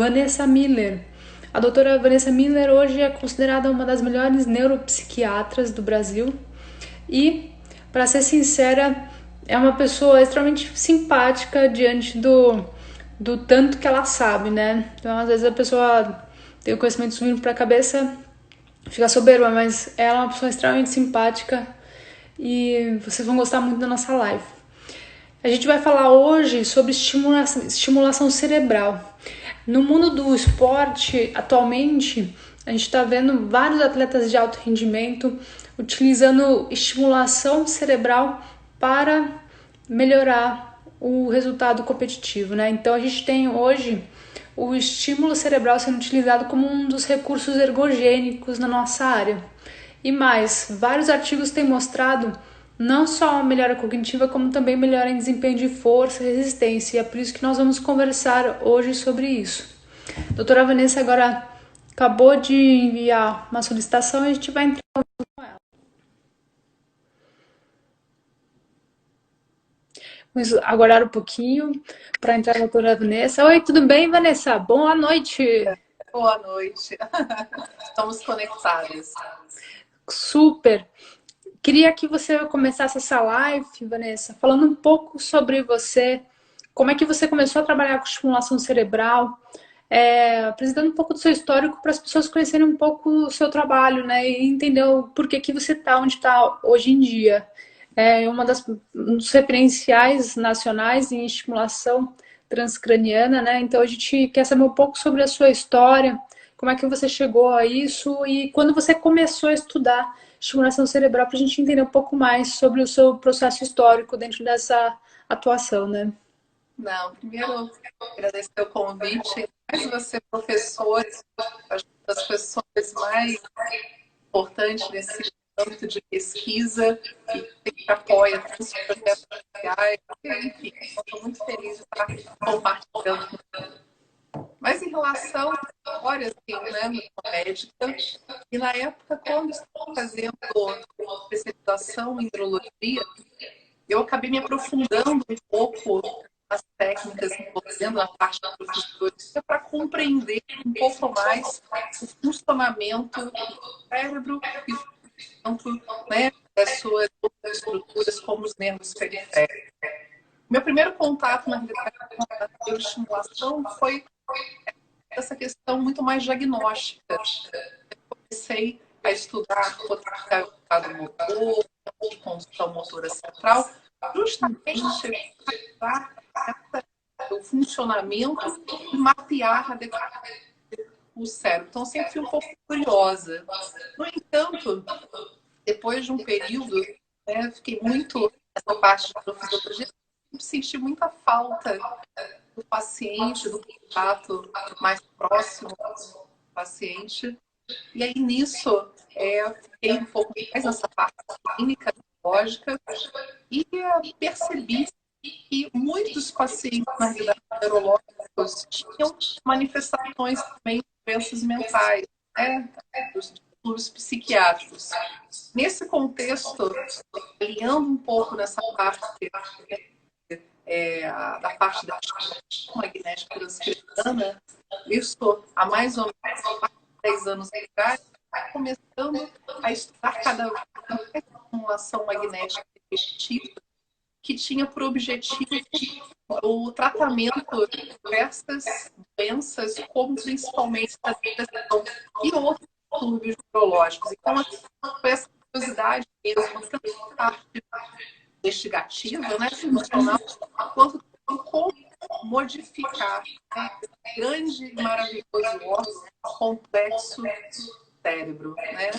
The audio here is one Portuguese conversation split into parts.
Vanessa Miller. A doutora Vanessa Miller hoje é considerada uma das melhores neuropsiquiatras do Brasil e, para ser sincera, é uma pessoa extremamente simpática diante do tanto que ela sabe, né? Então, às vezes a pessoa tem o conhecimento subindo para a cabeça, fica soberba, mas ela é uma pessoa extremamente simpática e vocês vão gostar muito da nossa live. A gente vai falar hoje sobre estimulação cerebral. No mundo do esporte, atualmente, a gente está vendo vários atletas de alto rendimento utilizando estimulação cerebral para melhorar o resultado competitivo, né? Então a gente tem hoje o estímulo cerebral sendo utilizado como um dos recursos ergogênicos na nossa área. E mais, vários artigos têm mostrado não só a melhora cognitiva, como também melhora em desempenho de força e resistência. E é por isso que nós vamos conversar hoje sobre isso. A doutora Vanessa agora acabou de enviar uma solicitação e a gente vai entrar com ela. Vamos aguardar um pouquinho para entrar a doutora Vanessa. Oi, tudo bem, Vanessa? Boa noite. Boa noite. Estamos conectadas. Super. Queria que você começasse essa live, Vanessa, falando um pouco sobre você, como é que você começou a trabalhar com estimulação cerebral, apresentando um pouco do seu histórico para as pessoas conhecerem um pouco o seu trabalho, né, e entender o porquê que você está onde está hoje em dia. É um dos referenciais nacionais em estimulação transcraniana, né? Então a gente quer saber um pouco sobre a sua história, como é que você chegou a isso e quando você começou a estudar estimulação cerebral para a gente entender um pouco mais sobre o seu processo histórico dentro dessa atuação, né? Não, primeiro, agradecer o convite. Mais você, professor, uma das pessoas mais importantes nesse campo de pesquisa e que apoia tantos projetos sociais. Enfim, estou muito feliz de estar compartilhando. Mas em relação à história, assim, né, eu sou médica, e na época, quando estava fazendo especialização em neurologia, eu acabei me aprofundando um pouco nas técnicas envolvendo a parte da professora para compreender um pouco mais o funcionamento do cérebro e tanto, né, das suas outras estruturas como os nervos periféricos. Meu primeiro contato, na realidade, com a neuroestimulação foi essa questão muito mais diagnóstica. Eu comecei a estudar potencial do motor, função motora central, justamente para o funcionamento e mapear o cérebro. Então, sempre fui um pouco curiosa. No entanto, depois de um período, né, fiquei muito nessa parte de professora, senti muita falta do paciente, do contato mais próximo do paciente. E aí, nisso, fiquei um pouco mais nessa parte clínica, lógica, e percebi que muitos pacientes, na realidade, neurológicos, tinham manifestações também de doenças mentais, né? Dos distúrbios psiquiátricos. Nesse contexto, alinhando um pouco nessa parte da parte da magnética transcraniana, isso há mais ou menos 10 anos atrás, começando a estudar cada vez mais a estimulação magnética repetitiva, que tinha por objetivo o tratamento de diversas doenças, como principalmente a depressão e outros distúrbios neurológicos. Então, foi essa curiosidade mesmo, tanto a parte investigativa, né, funcional, quanto como modificar, né, esse grande e maravilhoso órgão complexo do cérebro, né?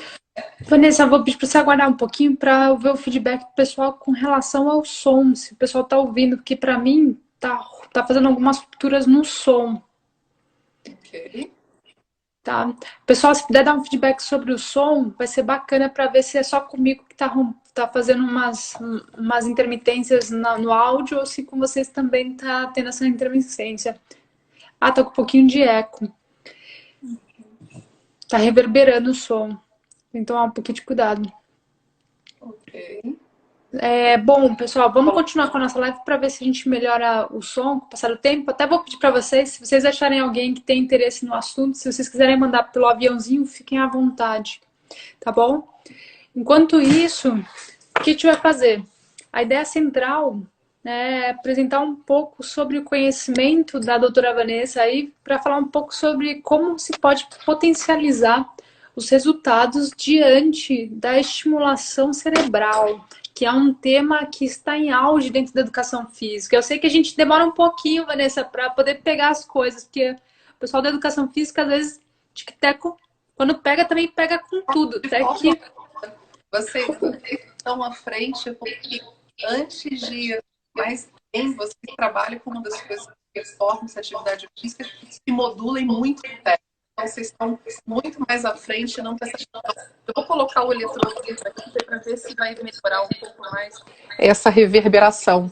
Vanessa, eu vou pedir para você aguardar um pouquinho para ver o feedback do pessoal com relação ao som, se o pessoal está ouvindo, porque para mim tá fazendo algumas rupturas no som. Ok. Tá? Pessoal, se puder dar um feedback sobre o som, vai ser bacana para ver se é só comigo que tá fazendo umas intermitências no áudio ou se com vocês também tá tendo essa intermitência. Ah, tá com um pouquinho de eco. Tá reverberando o som. Então, um pouquinho de cuidado. Ok. Bom, pessoal, vamos continuar com a nossa live para ver se a gente melhora o som com o passar do tempo. Até vou pedir para vocês, se vocês acharem alguém que tem interesse no assunto, se vocês quiserem mandar pelo aviãozinho, fiquem à vontade, tá bom? Enquanto isso, o que a gente vai fazer? A ideia central é apresentar um pouco sobre o conhecimento da doutora Vanessa aí, para falar um pouco sobre como se pode potencializar os resultados diante da estimulação cerebral, que é um tema que está em auge dentro da educação física. Eu sei que a gente demora um pouquinho, Vanessa, para poder pegar as coisas, porque o pessoal da educação física, às vezes, tic-teco, quando pega, também pega com tudo. Até que... Vocês estão à frente, porque antes de mais bem, vocês trabalham com uma das coisas que performance, atividade física, que modulem muito o técnico. Então, vocês estão muito mais à frente, não tem essa... Eu vou colocar o eletrodo aqui para ver se vai melhorar um pouco mais essa reverberação.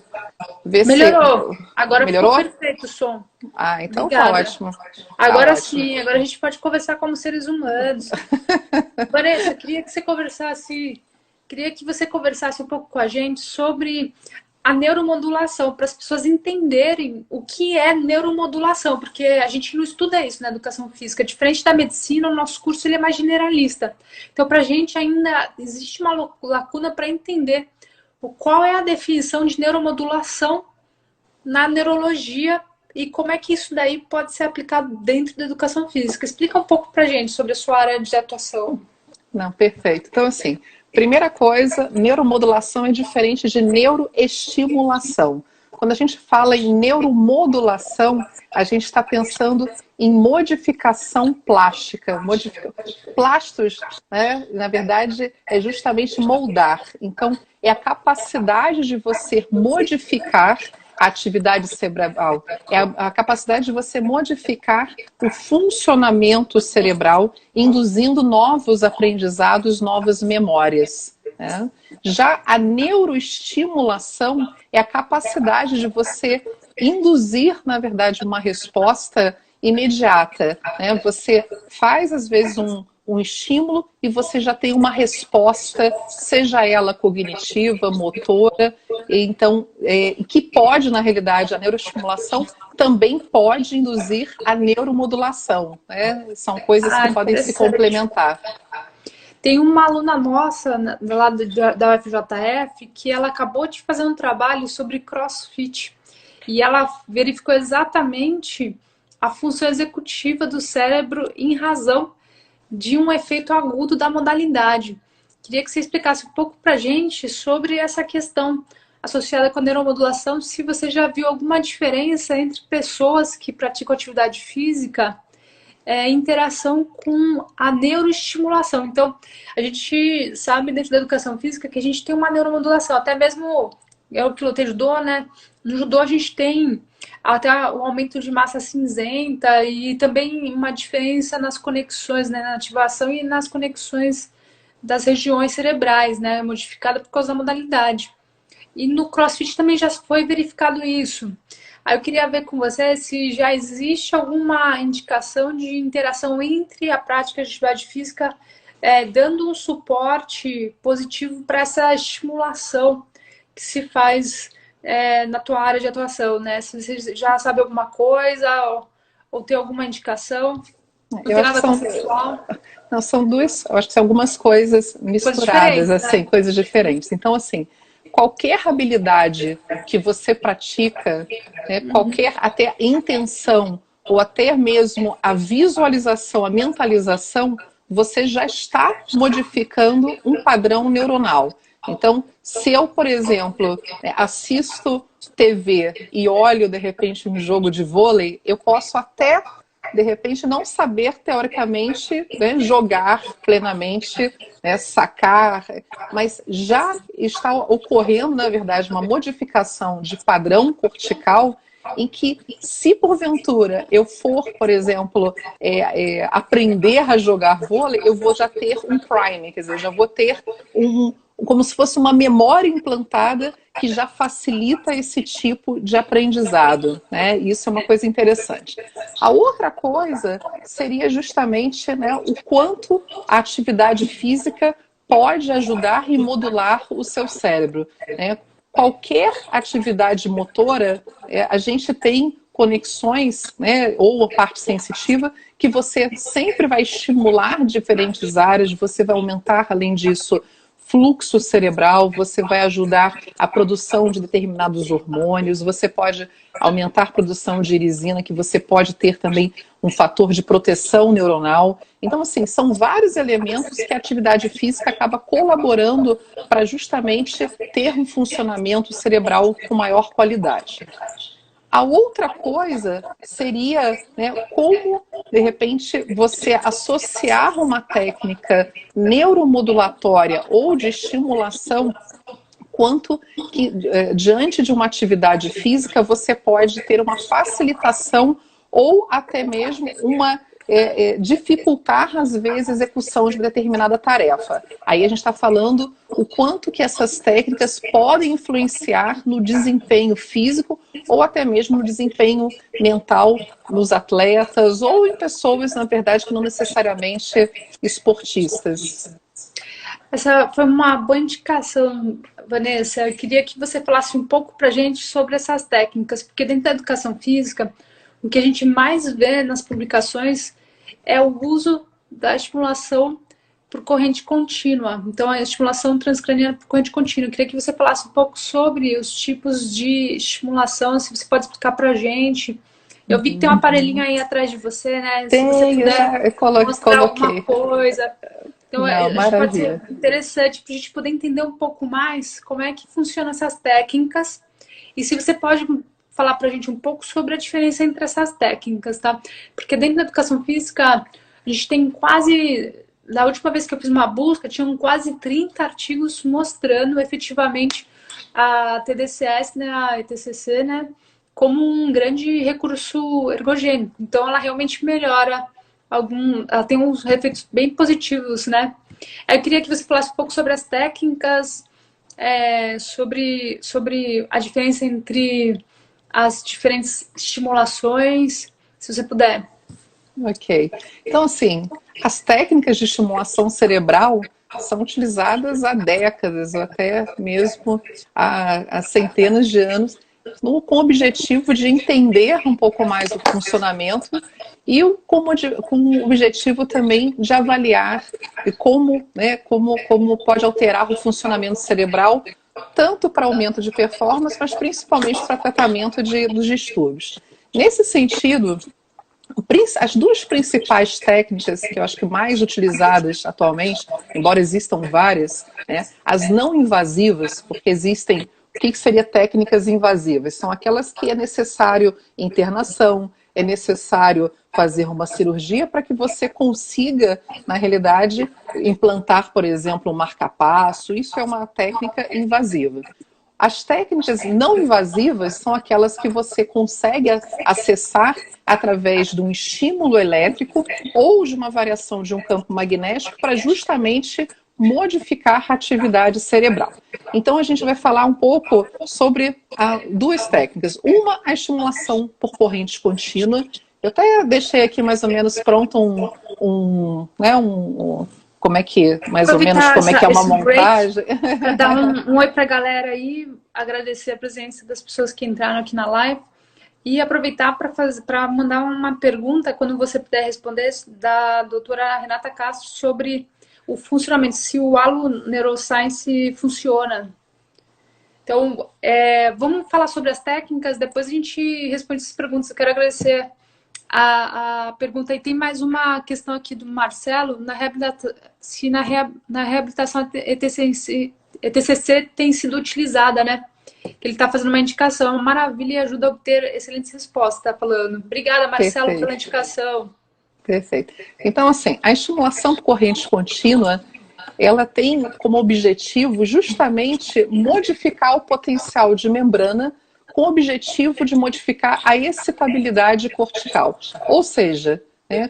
Melhorou. Agora melhorou? Ficou perfeito o som. Ah, então Obrigada. tá ótimo. Agora sim, agora a gente pode conversar como seres humanos. Vanessa, queria que você conversasse um pouco com a gente sobre a neuromodulação, para as pessoas entenderem o que é neuromodulação, porque a gente não estuda isso na educação física. Diferente da medicina, o nosso curso ele é mais generalista. Então, para a gente ainda existe uma lacuna para entender qual é a definição de neuromodulação na neurologia e como é que isso daí pode ser aplicado dentro da educação física. Explica um pouco para a gente sobre a sua área de atuação. Não, perfeito. Então, assim, primeira coisa, neuromodulação é diferente de neuroestimulação. Quando a gente fala em neuromodulação, a gente está pensando em modificação plástica. Plastos, né, na verdade, é justamente moldar. Então, é a capacidade de você modificar a atividade cerebral, é a capacidade de você modificar o funcionamento cerebral, induzindo novos aprendizados, novas memórias. Né? Já a neuroestimulação é a capacidade de você induzir, na verdade, uma resposta imediata. Né? Você faz, às vezes, um estímulo e você já tem uma resposta, seja ela cognitiva, motora, então, que pode, na realidade, a neuroestimulação também pode induzir a neuromodulação. Né? São coisas que podem se complementar. Tem uma aluna nossa lá da UFJF que ela acabou de fazer um trabalho sobre CrossFit e ela verificou exatamente a função executiva do cérebro em razão de um efeito agudo da modalidade. Queria que você explicasse um pouco para a gente sobre essa questão associada com a neuromodulação, se você já viu alguma diferença entre pessoas que praticam atividade física em interação com a neuroestimulação. Então, a gente sabe dentro da educação física que a gente tem uma neuromodulação, até mesmo eu que lutei judô, né? No judô a gente tem até o aumento de massa cinzenta e também uma diferença nas conexões, né, na ativação e nas conexões das regiões cerebrais, né, modificada por causa da modalidade. E no CrossFit também já foi verificado isso. Aí eu queria ver com você se já existe alguma indicação de interação entre a prática de atividade física, dando um suporte positivo para essa estimulação que se faz na tua área de atuação, né? Se você já sabe alguma coisa ou tem alguma indicação, não tem nada consensual. Não, são duas, eu acho que são algumas coisas misturadas, assim, né? Coisas diferentes. Então, assim, qualquer habilidade que você pratica, né, qualquer até intenção ou até mesmo a visualização, a mentalização, você já está modificando um padrão neuronal. Então, se eu, por exemplo, assisto TV e olho, de repente, um jogo de vôlei, eu posso até, de repente, não saber, teoricamente, né, jogar plenamente, né, sacar, mas já está ocorrendo, na verdade, uma modificação de padrão cortical em que, se porventura eu for, por exemplo, aprender a jogar vôlei, eu vou já ter um prime, quer dizer, já vou ter como se fosse uma memória implantada que já facilita esse tipo de aprendizado, né? Isso é uma coisa interessante. A outra coisa seria justamente, né, o quanto a atividade física pode ajudar e modular o seu cérebro, né? Qualquer atividade motora, a gente tem conexões, né, ou a parte sensitiva, que você sempre vai estimular diferentes áreas, você vai aumentar, além disso, fluxo cerebral, você vai ajudar a produção de determinados hormônios, você pode aumentar a produção de irisina, que você pode ter também um fator de proteção neuronal. Então, assim, são vários elementos que a atividade física acaba colaborando para justamente ter um funcionamento cerebral com maior qualidade. A outra coisa seria, né, como, de repente, você associar uma técnica neuromodulatória ou de estimulação, quanto que, diante de uma atividade física, você pode ter uma facilitação ou até mesmo uma dificultar, às vezes, a execução de determinada tarefa. Aí a gente está falando o quanto que essas técnicas podem influenciar no desempenho físico ou até mesmo no desempenho mental nos atletas ou em pessoas, na verdade, que não necessariamente esportistas. Essa foi uma boa indicação, Vanessa. Eu queria que você falasse um pouco para a gente sobre essas técnicas, porque dentro da educação física, o que a gente mais vê nas publicações é o uso da estimulação por corrente contínua. Então, a estimulação transcraniana por corrente contínua. Eu queria que você falasse um pouco sobre os tipos de estimulação, se você pode explicar para a gente. Eu vi que tem um aparelhinho aí atrás de você, né? Tem, se você puder eu mostrar coloquei alguma coisa. Então, Não, acho que pode ser maravilha. interessante para a gente poder entender um pouco mais como é que funcionam essas técnicas. E se você pode falar para a gente um pouco sobre a diferença entre essas técnicas, tá? Porque dentro da educação física, a gente tem quase... Da última vez que eu fiz uma busca, tinham quase 30 artigos mostrando efetivamente a TDCS, né, a ETCC, né, como um grande recurso ergogênico. Então, ela realmente melhora ela tem uns efeitos bem positivos, né? Eu queria que você falasse um pouco sobre as técnicas, sobre a diferença entre as diferentes estimulações, se você puder. Ok. Então, assim, as técnicas de estimulação cerebral são utilizadas há décadas, ou até mesmo há centenas de anos, com o objetivo de entender um pouco mais o funcionamento e com o objetivo também de avaliar como, né, como pode alterar o funcionamento cerebral, tanto para aumento de performance, mas principalmente para tratamento dos distúrbios. Nesse sentido, as duas principais técnicas que eu acho que mais utilizadas atualmente, embora existam várias, né, as não invasivas, porque existem, o que seria técnicas invasivas? São aquelas que é necessário internação, é necessário fazer uma cirurgia para que você consiga, na realidade, implantar, por exemplo, um marca-passo. Isso é uma técnica invasiva. As técnicas não invasivas são aquelas que você consegue acessar através de um estímulo elétrico ou de uma variação de um campo magnético para justamente modificar a atividade cerebral. Então a gente vai falar um pouco sobre duas técnicas. Uma, a estimulação por corrente contínua. Eu até deixei aqui mais ou menos pronto como é que, mais ou menos, como é que é uma montagem. Para dar um oi para a galera aí, agradecer a presença das pessoas que entraram aqui na live e aproveitar para mandar uma pergunta, quando você puder responder, da doutora Renata Castro sobre o funcionamento, se o Halo Neuroscience funciona. Então, vamos falar sobre as técnicas, depois a gente responde essas perguntas. Eu quero agradecer a pergunta. E tem mais uma questão aqui do Marcelo, se na reabilitação ETCC tem sido utilizada, né? Ele está fazendo uma indicação, é uma maravilha e ajuda a obter excelentes respostas, tá falando. Obrigada, Marcelo, Perfeito. pela indicação. Perfeito. Então, assim, a estimulação por corrente contínua, ela tem como objetivo justamente modificar o potencial de membrana com o objetivo de modificar a excitabilidade cortical. Ou seja,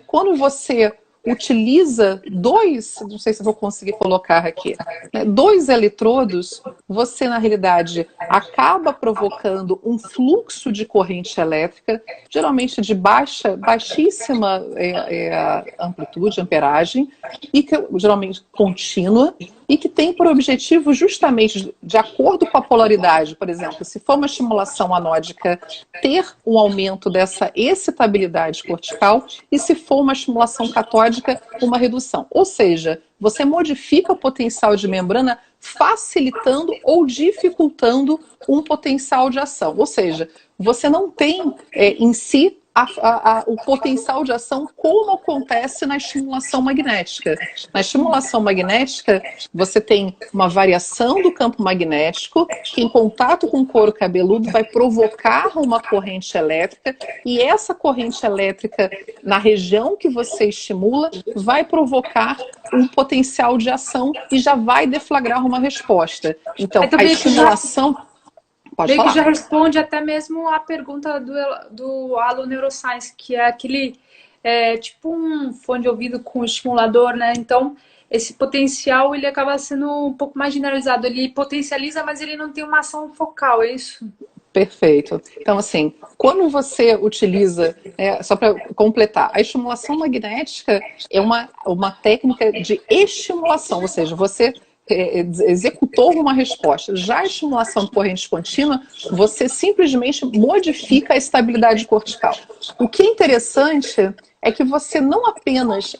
quando você utiliza dois, não sei se eu vou conseguir colocar aqui, né, dois eletrodos, você na realidade acaba provocando um fluxo de corrente elétrica, geralmente de baixíssima amplitude, amperagem, e que geralmente contínua, e que tem por objetivo justamente, de acordo com a polaridade, por exemplo, se for uma estimulação anódica, ter um aumento dessa excitabilidade cortical, e se for uma estimulação catódica, uma redução. Ou seja, você modifica o potencial de membrana facilitando ou dificultando um potencial de ação. Ou seja, você não tem em si o potencial de ação como acontece na estimulação magnética. Na estimulação magnética, você tem uma variação do campo magnético que, em contato com o couro cabeludo, vai provocar uma corrente elétrica, e essa corrente elétrica, na região que você estimula, vai provocar um potencial de ação e já vai deflagrar uma resposta. Então, a estimulação... Pode falar. Que já responde até mesmo a pergunta do Allo Neuroscience, que é aquele tipo um fone de ouvido com estimulador, né? Então, esse potencial ele acaba sendo um pouco mais generalizado. Ele potencializa, mas ele não tem uma ação focal, é isso? Perfeito. Então, assim, quando você utiliza, só para completar, a estimulação magnética é uma técnica de estimulação, ou seja, você executou uma resposta. Já a estimulação de corrente contínua, você simplesmente modifica a estabilidade cortical. O que é interessante é que você não apenas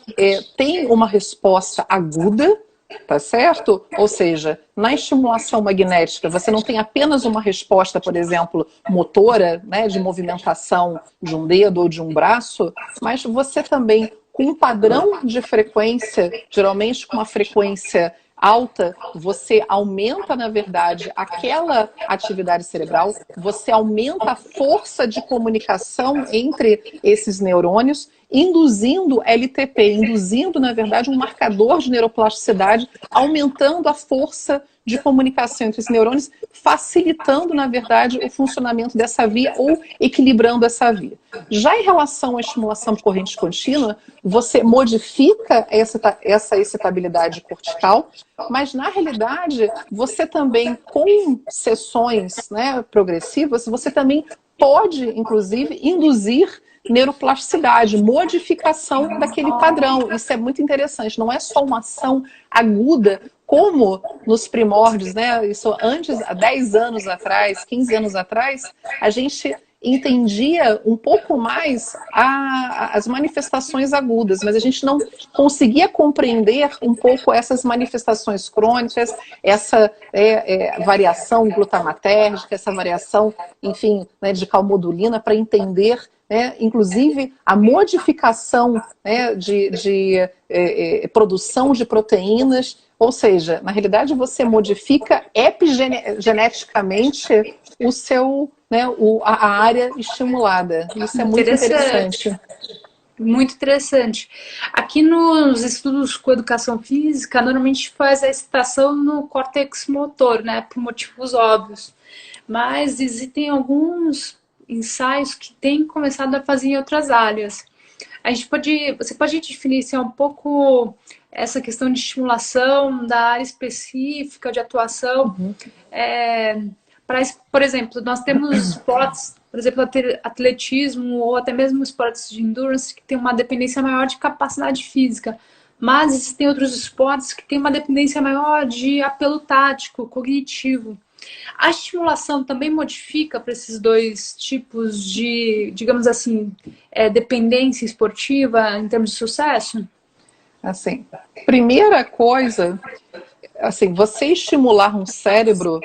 tem uma resposta aguda, tá certo? Ou seja, na estimulação magnética, você não tem apenas uma resposta, por exemplo, motora, né, de movimentação de um dedo ou de um braço, mas você também, com um padrão de frequência, geralmente com uma frequência alta, você aumenta, na verdade, aquela atividade cerebral, você aumenta a força de comunicação entre esses neurônios, induzindo LTP, induzindo, na verdade, um marcador de neuroplasticidade, aumentando a força de comunicação entre esses neurônios, facilitando, na verdade, o funcionamento dessa via ou equilibrando essa via. Já em relação à estimulação de corrente contínua, você modifica essa excitabilidade cortical, mas, na realidade, você também, com sessões, né, progressivas, você também pode, inclusive, induzir neuroplasticidade, modificação daquele padrão. Isso é muito interessante. Não é só uma ação aguda, como nos primórdios, né? Isso antes, há 10 anos atrás, 15 anos atrás, a gente entendia um pouco mais as manifestações agudas, mas a gente não conseguia compreender um pouco essas manifestações crônicas, essa variação glutamatérgica, essa variação, enfim, né, de calmodulina, para entender, né, inclusive a modificação, né, de produção de proteínas. Ou seja, na realidade você modifica epigeneticamente o seu, né, a área estimulada. Isso é muito interessante. Muito interessante. Aqui nos estudos com educação física, normalmente faz a excitação no córtex motor, né, por motivos óbvios. Mas existem alguns ensaios que têm começado a fazer em outras áreas. Você pode definir assim, um pouco essa questão de estimulação da área específica de atuação? Por exemplo, nós temos esportes, por exemplo, atletismo ou até mesmo esportes de endurance que tem uma dependência maior de capacidade física, mas existem outros esportes que têm uma dependência maior de apelo tático, cognitivo. A estimulação também modifica para esses dois tipos de, digamos assim, dependência esportiva em termos de sucesso? Assim, primeira coisa, assim, você estimular um cérebro,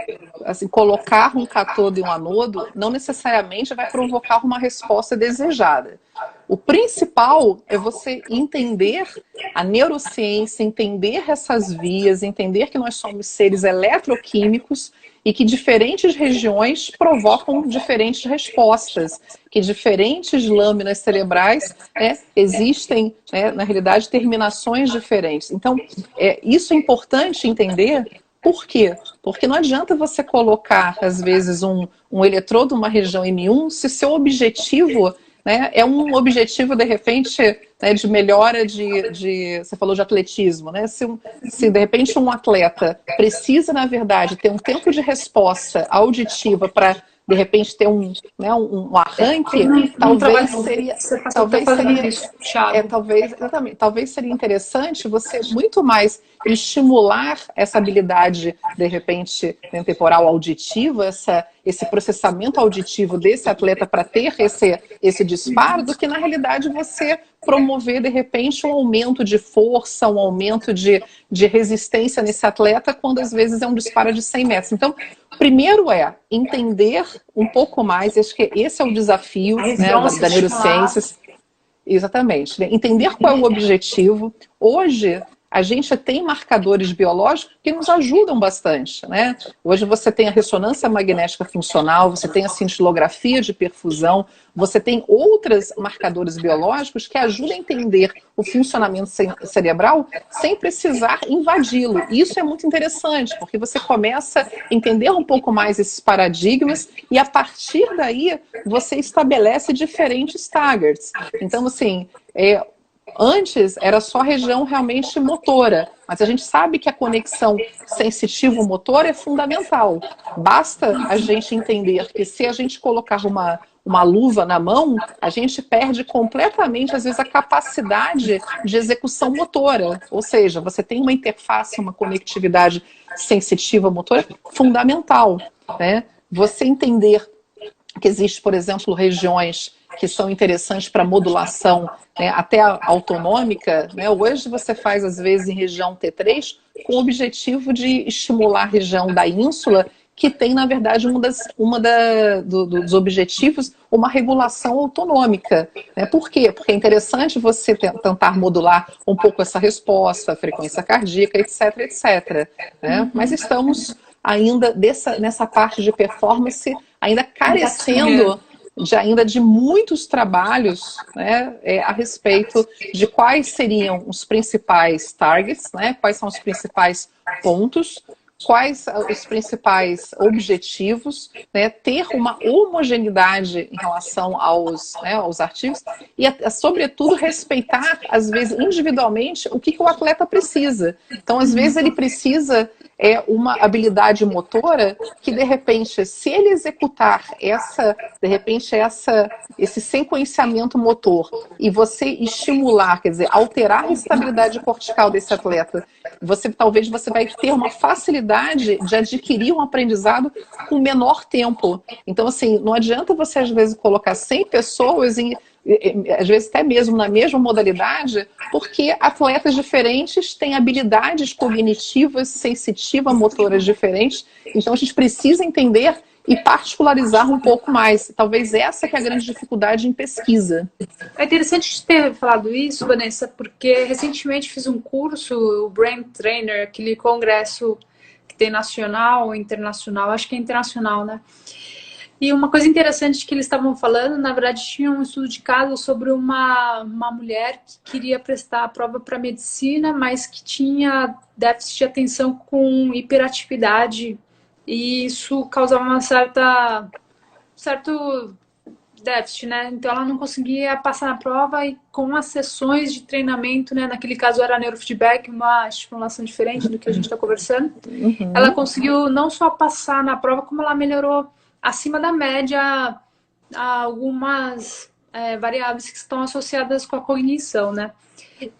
assim, colocar um cátodo e um anodo, não necessariamente vai provocar uma resposta desejada. O principal é você entender a neurociência, entender essas vias, entender que nós somos seres eletroquímicos e que diferentes regiões provocam diferentes respostas, que diferentes lâminas cerebrais existem, na realidade, terminações diferentes. Então, isso é importante entender. Por quê? Porque não adianta você colocar, às vezes, um eletrodo numa região M1 se seu objetivo né, é um objetivo, de repente, né, de melhora você falou de atletismo, né? Se de repente um atleta precisa, na verdade, ter um tempo de resposta auditiva para de repente ter um arranque, talvez seria, talvez seria interessante você muito mais estimular essa habilidade, de repente, temporal auditiva, esse processamento auditivo desse atleta para ter esse disparo, do que na realidade você promover, de repente, um aumento de força, um aumento de resistência nesse atleta, quando às vezes é um disparo de 100 metros. Então, primeiro é entender um pouco mais, acho que esse é o desafio, né, da neurociências. Exatamente. Né? Entender qual é o objetivo. Hoje, a gente tem marcadores biológicos que nos ajudam bastante, né? Hoje você tem a ressonância magnética funcional, você tem a cintilografia de perfusão, você tem outros marcadores biológicos que ajudam a entender o funcionamento cerebral sem precisar invadi-lo. Isso é muito interessante, porque você começa a entender um pouco mais esses paradigmas e a partir daí você estabelece diferentes targets. Então, assim, antes era só região realmente motora, mas a gente sabe que a conexão sensitivo-motor é fundamental. Basta a gente entender que se a gente colocar uma luva na mão, a gente perde completamente, às vezes, a capacidade de execução motora. Ou seja, você tem uma interface, uma conectividade sensitiva motora fundamental, né? Você entender que existe, por exemplo, regiões que são interessantes para modulação, né, até autonômica, né? Hoje você faz, às vezes, em região T3, com o objetivo de estimular a região da ínsula, que tem, na verdade, dos objetivos, uma regulação autonômica. Né? Por quê? Porque é interessante você tentar modular um pouco essa resposta, a frequência cardíaca, etc, etc. Né? Mas estamos ainda nessa parte de performance, ainda carecendo de muitos trabalhos, né, a respeito de quais seriam os principais targets, né, quais são os principais pontos, quais os principais objetivos, né, ter uma homogeneidade em relação aos artigos e, sobretudo, respeitar, às vezes, individualmente, o que o atleta precisa. Então, às vezes, ele precisa uma habilidade motora que, de repente, se ele executar esse sequenciamento motor e você estimular, quer dizer, alterar a estabilidade cortical desse atleta, talvez você vai ter uma facilidade de adquirir um aprendizado com menor tempo. Então, assim, não adianta você, às vezes, colocar 100 pessoas às vezes até mesmo na mesma modalidade, porque atletas diferentes têm habilidades cognitivas, sensitivas, motoras diferentes. Então a gente precisa entender e particularizar um pouco mais. Talvez essa que é a grande dificuldade em pesquisa. É interessante ter falado isso, Vanessa, porque recentemente fiz um curso, o Brain Trainer, aquele congresso que tem nacional, internacional, acho que é internacional, né? E uma coisa interessante que eles estavam falando, na verdade, tinha um estudo de caso sobre uma mulher que queria prestar a prova para medicina, mas que tinha déficit de atenção com hiperatividade, e isso causava certo déficit, né? Então ela não conseguia passar na prova e com as sessões de treinamento, né? Naquele caso era neurofeedback, uma estimulação diferente do que a gente está conversando. Uhum. Ela conseguiu não só passar na prova, como ela melhorou acima da média algumas variáveis que estão associadas com a cognição, né?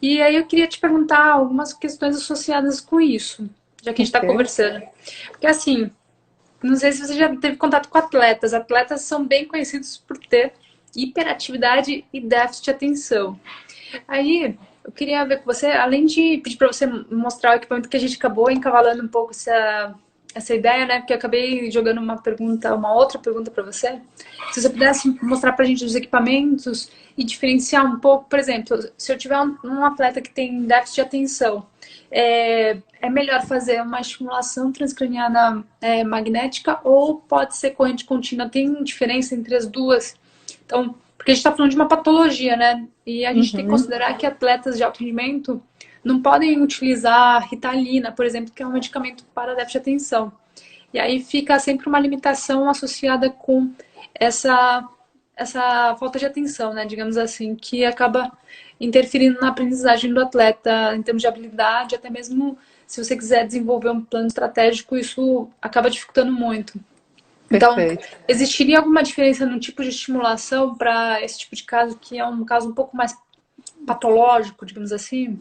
E aí eu queria te perguntar algumas questões associadas com isso, já que a gente está conversando. Porque assim, não sei se você já teve contato com atletas. Atletas são bem conhecidos por ter hiperatividade e déficit de atenção. Aí eu queria ver com você, além de pedir para você mostrar o equipamento, que a gente acabou encavalando um pouco essa ideia, né? Porque eu acabei jogando uma outra pergunta para você. Se você pudesse mostrar para a gente os equipamentos e diferenciar um pouco, por exemplo, se eu tiver um atleta que tem déficit de atenção, é melhor fazer uma estimulação transcraniana magnética ou pode ser corrente contínua? Tem diferença entre as duas? Então, porque a gente está falando de uma patologia, né? E a gente tem que considerar que atletas de alto rendimento não podem utilizar Ritalina, por exemplo, que é um medicamento para déficit de atenção. E aí fica sempre uma limitação associada com essa essa falta de atenção, né, digamos assim, que acaba interferindo na aprendizagem do atleta em termos de habilidade, até mesmo se você quiser desenvolver um plano estratégico, isso acaba dificultando muito. Então, Perfeito. existiria alguma diferença no tipo de estimulação para esse tipo de caso, que é um caso um pouco mais patológico, digamos assim?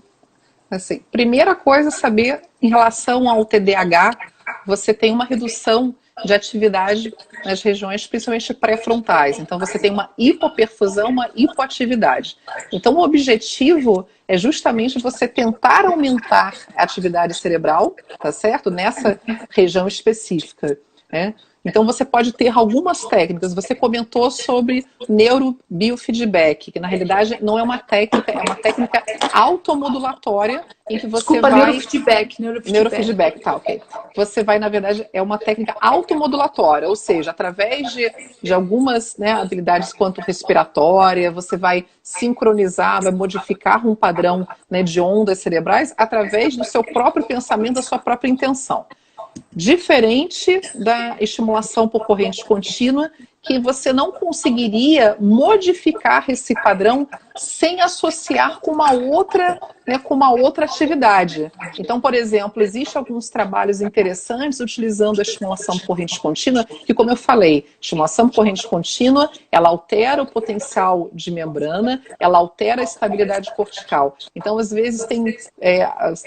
Assim, primeira coisa, saber em relação ao TDAH, você tem uma redução de atividade nas regiões, principalmente pré-frontais. Então, você tem uma hipoperfusão, uma hipoatividade. Então, o objetivo é justamente você tentar aumentar a atividade cerebral, tá certo? Nessa região específica, né? Então, você pode ter algumas técnicas. Você comentou sobre neurobiofeedback, que na realidade não é uma técnica automodulatória em que você Desculpa, vai... neurofeedback. Neurofeedback, tá, ok. Você vai, na verdade, é uma técnica automodulatória, ou seja, através de algumas, né, habilidades quanto respiratória, você vai sincronizar, vai modificar um padrão, né, de ondas cerebrais através do seu próprio pensamento, da sua própria intenção. Diferente da estimulação por corrente contínua, que você não conseguiria modificar esse padrão sem associar com uma outra, né, com uma outra atividade. Então, por exemplo, existem alguns trabalhos interessantes utilizando a estimulação por corrente contínua, que, como eu falei, estimulação por corrente contínua, ela altera o potencial de membrana, ela altera a estabilidade cortical. Então, às vezes, tem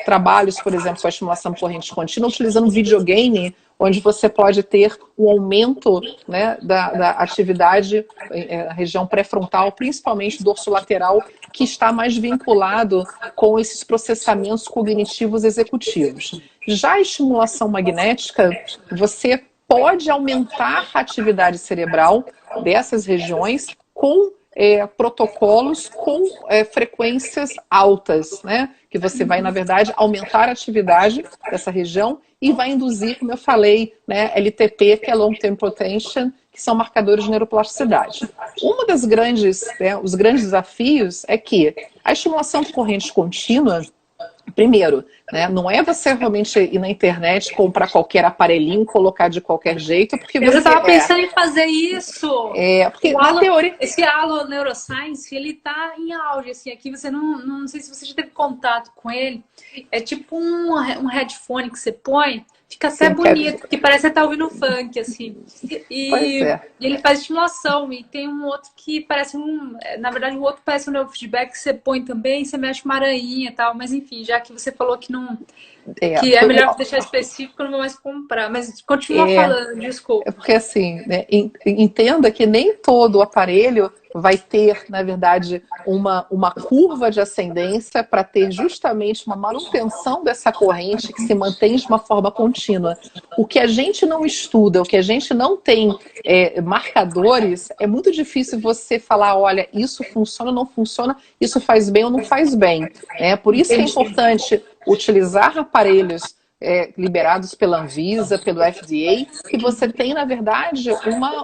trabalhos, por exemplo, com a estimulação por corrente contínua, utilizando videogame, onde você pode ter um aumento, né, da atividade na região pré-frontal, principalmente dorsolateral, que está mais vinculado com esses processamentos cognitivos executivos. Já a estimulação magnética, você pode aumentar a atividade cerebral dessas regiões com protocolos com frequências altas, né? Que você vai, na verdade, aumentar a atividade dessa região e vai induzir, como eu falei, né, LTP, que é Long Term Potential, que são marcadores de neuroplasticidade. Uma das grandes, né, os grandes desafios é que a estimulação de corrente contínua, primeiro, né, não é você realmente ir na internet, comprar qualquer aparelhinho, colocar de qualquer jeito, porque eu você... já estava pensando em fazer isso. Porque na teoria... Esse Halo Neuroscience, ele tá em auge, assim, aqui você não sei se você já teve contato com ele, é tipo um headphone que você põe, fica até bonito, que parece que você tá ouvindo funk, assim. E ele faz estimulação, e tem um outro que parece na verdade o outro parece um neurofeedback que você põe também, você mexe uma aranha e tal, mas enfim, já que você falou que não... que é melhor deixar específico, eu não vou mais comprar. Mas continua falando, desculpa. É porque assim, né, entenda que nem todo aparelho vai ter, na verdade, uma curva de ascendência para ter justamente uma manutenção dessa corrente que se mantém de uma forma contínua. O que a gente não estuda, o que a gente não tem marcadores, é muito difícil você falar, olha, isso funciona ou não funciona, isso faz bem ou não faz bem. Por isso que é importante utilizar aparelhos liberados pela Anvisa, pelo FDA, que você tem, na verdade,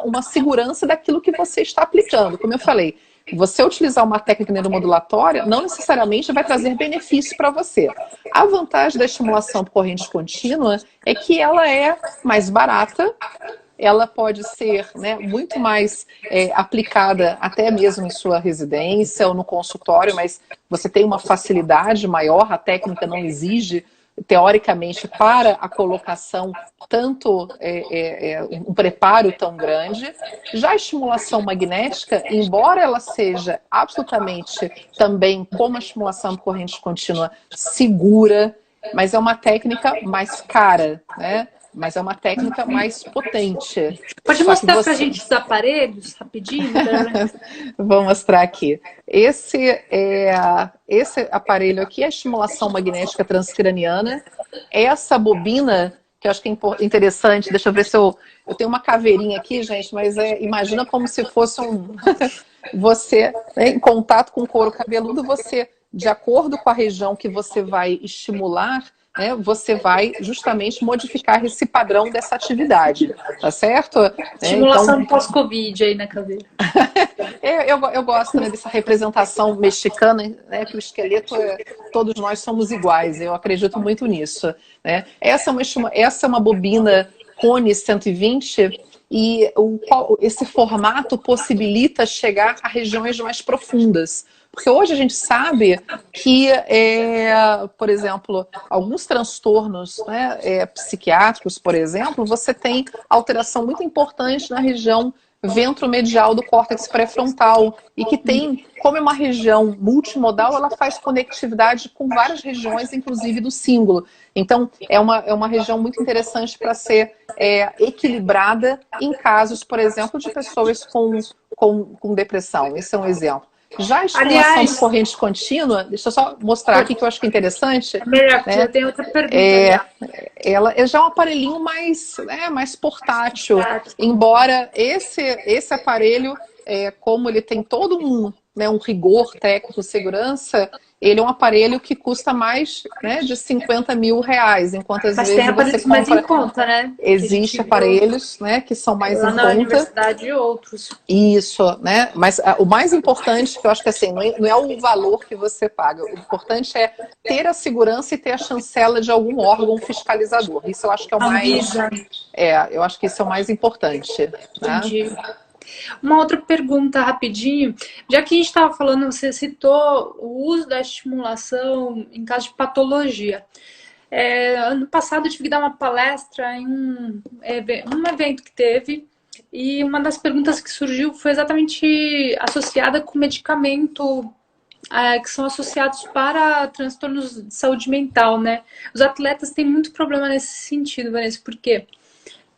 uma segurança daquilo que você está aplicando. Como eu falei, você utilizar uma técnica neuromodulatória não necessariamente vai trazer benefício para você. A vantagem da estimulação por corrente contínua é que ela é mais barata, ela pode ser, né, muito mais aplicada até mesmo em sua residência ou no consultório, mas você tem uma facilidade maior, a técnica não exige, teoricamente, para a colocação tanto um preparo tão grande. Já a estimulação magnética, embora ela seja absolutamente também, como a estimulação por corrente contínua, segura, mas é uma técnica mais cara, né? Mas é uma técnica mais potente. Pode mostrar pra gente os aparelhos, rapidinho? Vou mostrar aqui. Esse aparelho aqui é a estimulação magnética transcraniana. Essa bobina, que eu acho que é interessante, deixa eu ver se eu tenho uma caveirinha aqui, gente, mas imagina como se fosse você, né, em contato com o couro cabeludo, você, de acordo com a região que você vai estimular, você vai justamente modificar esse padrão dessa atividade, tá certo? Estimulação então, pós-Covid aí na caveira. Eu gosto, né, dessa representação mexicana, né, que o esqueleto, todos nós somos iguais, eu acredito muito nisso. Né? Essa é uma bobina Cone 120, e esse formato possibilita chegar a regiões mais profundas. Porque hoje a gente sabe que, por exemplo, alguns transtornos, né, psiquiátricos, por exemplo, você tem alteração muito importante na região ventromedial do córtex pré-frontal e que tem, como é uma região multimodal, ela faz conectividade com várias regiões, inclusive do cíngulo. Então, é uma região muito interessante para ser equilibrada em casos, por exemplo, de pessoas com depressão. Esse é um exemplo. Já a estimulação de corrente contínua, deixa eu só mostrar aqui que eu acho que é interessante. É melhor, né? Eu tenho outra pergunta. Ela é já um aparelhinho mais portátil, embora esse aparelho, como ele tem todo um rigor técnico, segurança, ele é um aparelho que custa mais, né, de 50 mil reais, enquanto às vezes tem aparelhos você compra... mais em conta, né? Existem aparelhos, né, que são mais em conta. Lá na universidade e outros. Isso, né? Mas o mais importante, que eu acho que assim, não é o valor que você paga. O importante é ter a segurança e ter a chancela de algum órgão fiscalizador. Isso eu acho que é o mais... eu acho que isso é o mais importante. Entendi. Né? Uma outra pergunta rapidinho, já que a gente estava falando, você citou o uso da estimulação em caso de patologia. Ano passado eu tive que dar uma palestra em um evento que teve, e uma das perguntas que surgiu foi exatamente associada com medicamento que são associados para transtornos de saúde mental, né? Os atletas têm muito problema nesse sentido, Vanessa, porque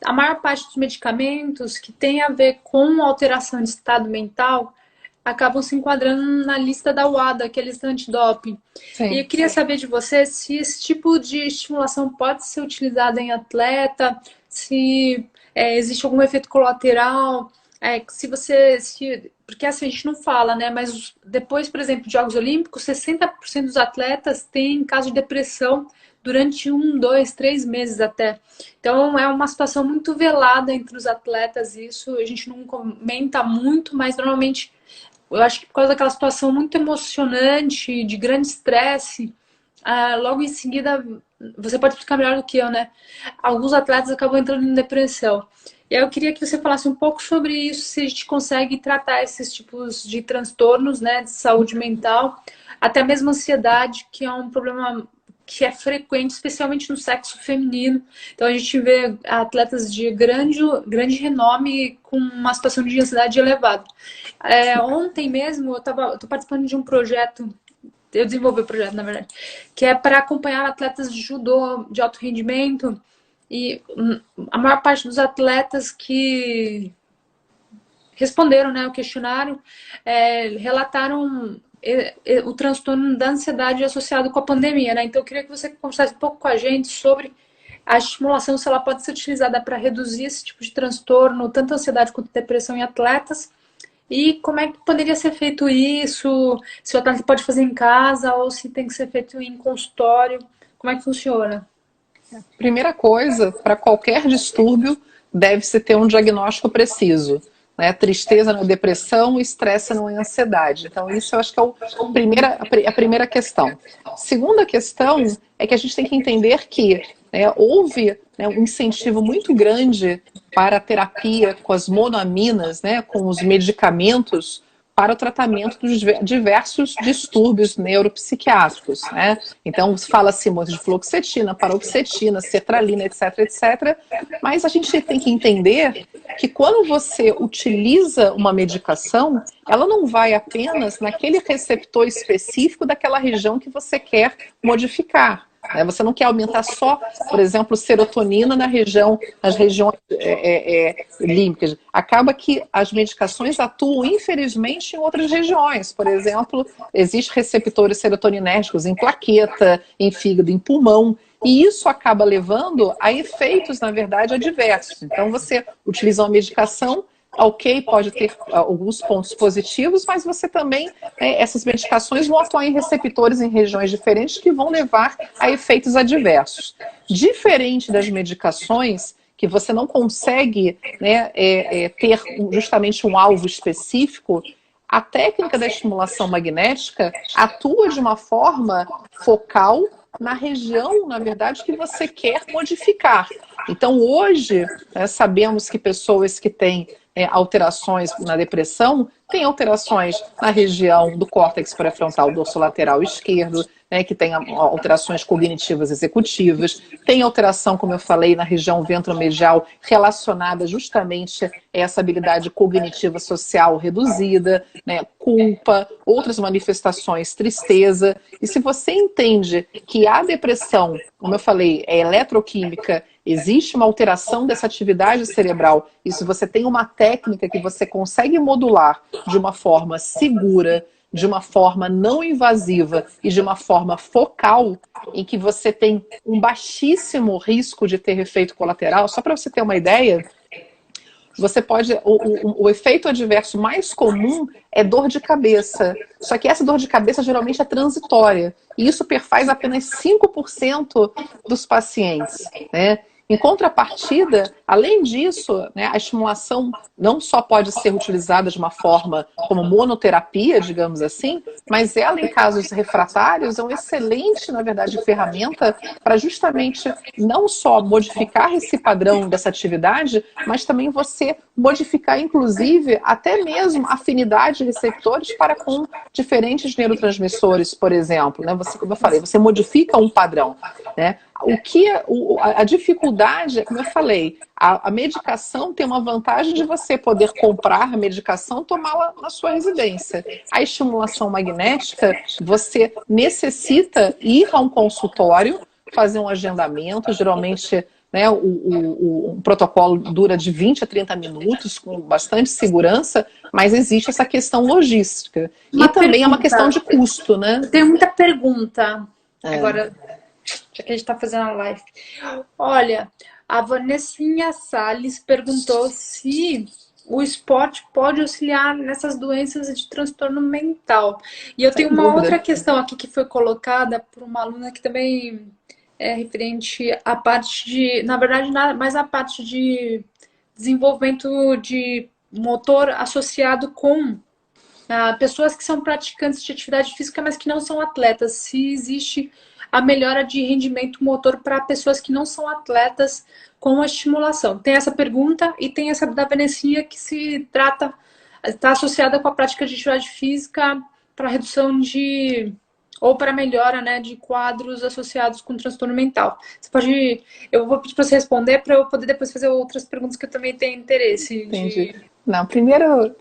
a maior parte dos medicamentos que tem a ver com alteração de estado mental acabam se enquadrando na lista da UADA, que é a lista antidoping. E eu queria saber de você se esse tipo de estimulação pode ser utilizado em atleta, se existe algum efeito colateral, porque assim a gente não fala, né? Mas depois, por exemplo, de Jogos Olímpicos, 60% dos atletas têm caso de depressão durante 1, 2, 3 meses até. Então é uma situação muito velada entre os atletas, isso a gente não comenta muito, mas normalmente eu acho que por causa daquela situação muito emocionante, de grande estresse, logo em seguida, você pode explicar melhor do que eu, né? Alguns atletas acabam entrando em depressão. E aí eu queria que você falasse um pouco sobre isso, se a gente consegue tratar esses tipos de transtornos, né, de saúde mental, até mesmo ansiedade, que é um problema que é frequente, especialmente no sexo feminino. Então a gente vê atletas de grande renome com uma situação de ansiedade elevada. Ontem mesmo eu tô participando de um projeto, eu desenvolvi o projeto, na verdade, que é para acompanhar atletas de judô de alto rendimento, e a maior parte dos atletas que responderam, né, o questionário, relataram o transtorno da ansiedade associado com a pandemia, né? Então eu queria que você conversasse um pouco com a gente sobre a estimulação, se ela pode ser utilizada para reduzir esse tipo de transtorno, tanto ansiedade quanto depressão em atletas, e como é que poderia ser feito isso, se o atleta pode fazer em casa ou se tem que ser feito em consultório, como é que funciona? Primeira coisa, para qualquer distúrbio, deve-se ter um diagnóstico preciso. Né? Tristeza não é depressão, estresse não é ansiedade. Então, isso eu acho que é a primeira questão. Segunda questão é que a gente tem que entender que houve um incentivo muito grande para a terapia com as monoaminas, com os medicamentos, para o tratamento dos diversos distúrbios neuropsiquiátricos. Né? Então, se fala-se muito de fluoxetina, paroxetina, sertralina, etc, etc. Mas a gente tem que entender que quando você utiliza uma medicação, ela não vai apenas naquele receptor específico daquela região que você quer modificar. Você não quer aumentar só, por exemplo, serotonina nas regiões límbicas. Acaba que as medicações atuam, infelizmente, em outras regiões. Por exemplo, existem receptores serotoninérgicos em plaqueta, em fígado, em pulmão. E isso acaba levando a efeitos, na verdade, adversos. Então, você utiliza uma medicação, ok, pode ter alguns pontos positivos, mas você também, essas medicações vão atuar em receptores em regiões diferentes que vão levar a efeitos adversos. Diferente das medicações, que você não consegue ter justamente um alvo específico, a técnica da estimulação magnética atua de uma forma focal, na região, na verdade, que você quer modificar. Então, hoje, sabemos que pessoas que têm alterações na depressão têm alterações na região do córtex pré-frontal dorsolateral esquerdo, que tem alterações cognitivas executivas, tem alteração, como eu falei, na região ventromedial relacionada justamente a essa habilidade cognitiva social reduzida, culpa, outras manifestações, tristeza. E se você entende que a depressão, como eu falei, é eletroquímica, existe uma alteração dessa atividade cerebral, e se você tem uma técnica que você consegue modular de uma forma segura, de uma forma não invasiva e de uma forma focal, em que você tem um baixíssimo risco de ter efeito colateral, só para você ter uma ideia, você pode. O efeito adverso mais comum é dor de cabeça. Só que essa dor de cabeça geralmente é transitória. E isso perfaz apenas 5% dos pacientes, né? Em contrapartida, além disso, a estimulação não só pode ser utilizada de uma forma como monoterapia, digamos assim, mas ela, em casos refratários, é um excelente, na verdade, ferramenta para justamente não só modificar esse padrão dessa atividade, mas também você modificar, inclusive, até mesmo a afinidade de receptores para com diferentes neurotransmissores, por exemplo. Você, como eu falei, você modifica um padrão, né? A dificuldade, como eu falei, a medicação tem uma vantagem de você poder comprar a medicação e tomá-la na sua residência. A estimulação magnética, você necessita ir a um consultório, fazer um agendamento, geralmente o protocolo dura de 20 a 30 minutos, com bastante segurança, mas existe essa questão logística. E também é uma questão de custo, né? Tem muita pergunta. Agora, já que a gente está fazendo a live. Olha, a Vanessinha Salles perguntou se o esporte pode auxiliar nessas doenças de transtorno mental. E eu tenho uma outra questão aqui que foi colocada por uma aluna que também é referente à parte de, na verdade, mais a parte de desenvolvimento de motor associado com pessoas que são praticantes de atividade física, mas que não são atletas. Se existe a melhora de rendimento motor para pessoas que não são atletas com a estimulação. Tem essa pergunta e tem essa da Vanessinha que se trata, está associada com a prática de atividade física para redução de, ou para melhora, de quadros associados com transtorno mental. Você pode, eu vou pedir para você responder para eu poder depois fazer outras perguntas que eu também tenho interesse. Entendi. Não, primeiro,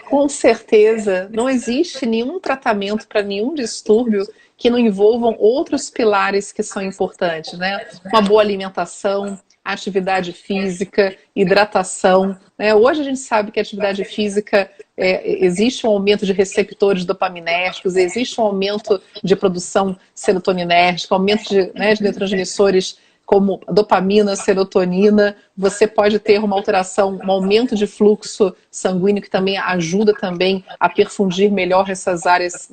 com certeza, não existe nenhum tratamento para nenhum distúrbio que não envolvam outros pilares que são importantes, Uma boa alimentação, atividade física, hidratação. Hoje a gente sabe que a atividade física, existe um aumento de receptores dopaminérgicos, existe um aumento de produção serotoninérgica, aumento de neurotransmissores como dopamina, serotonina. Você pode ter uma alteração, um aumento de fluxo sanguíneo que também ajuda também a perfundir melhor essas áreas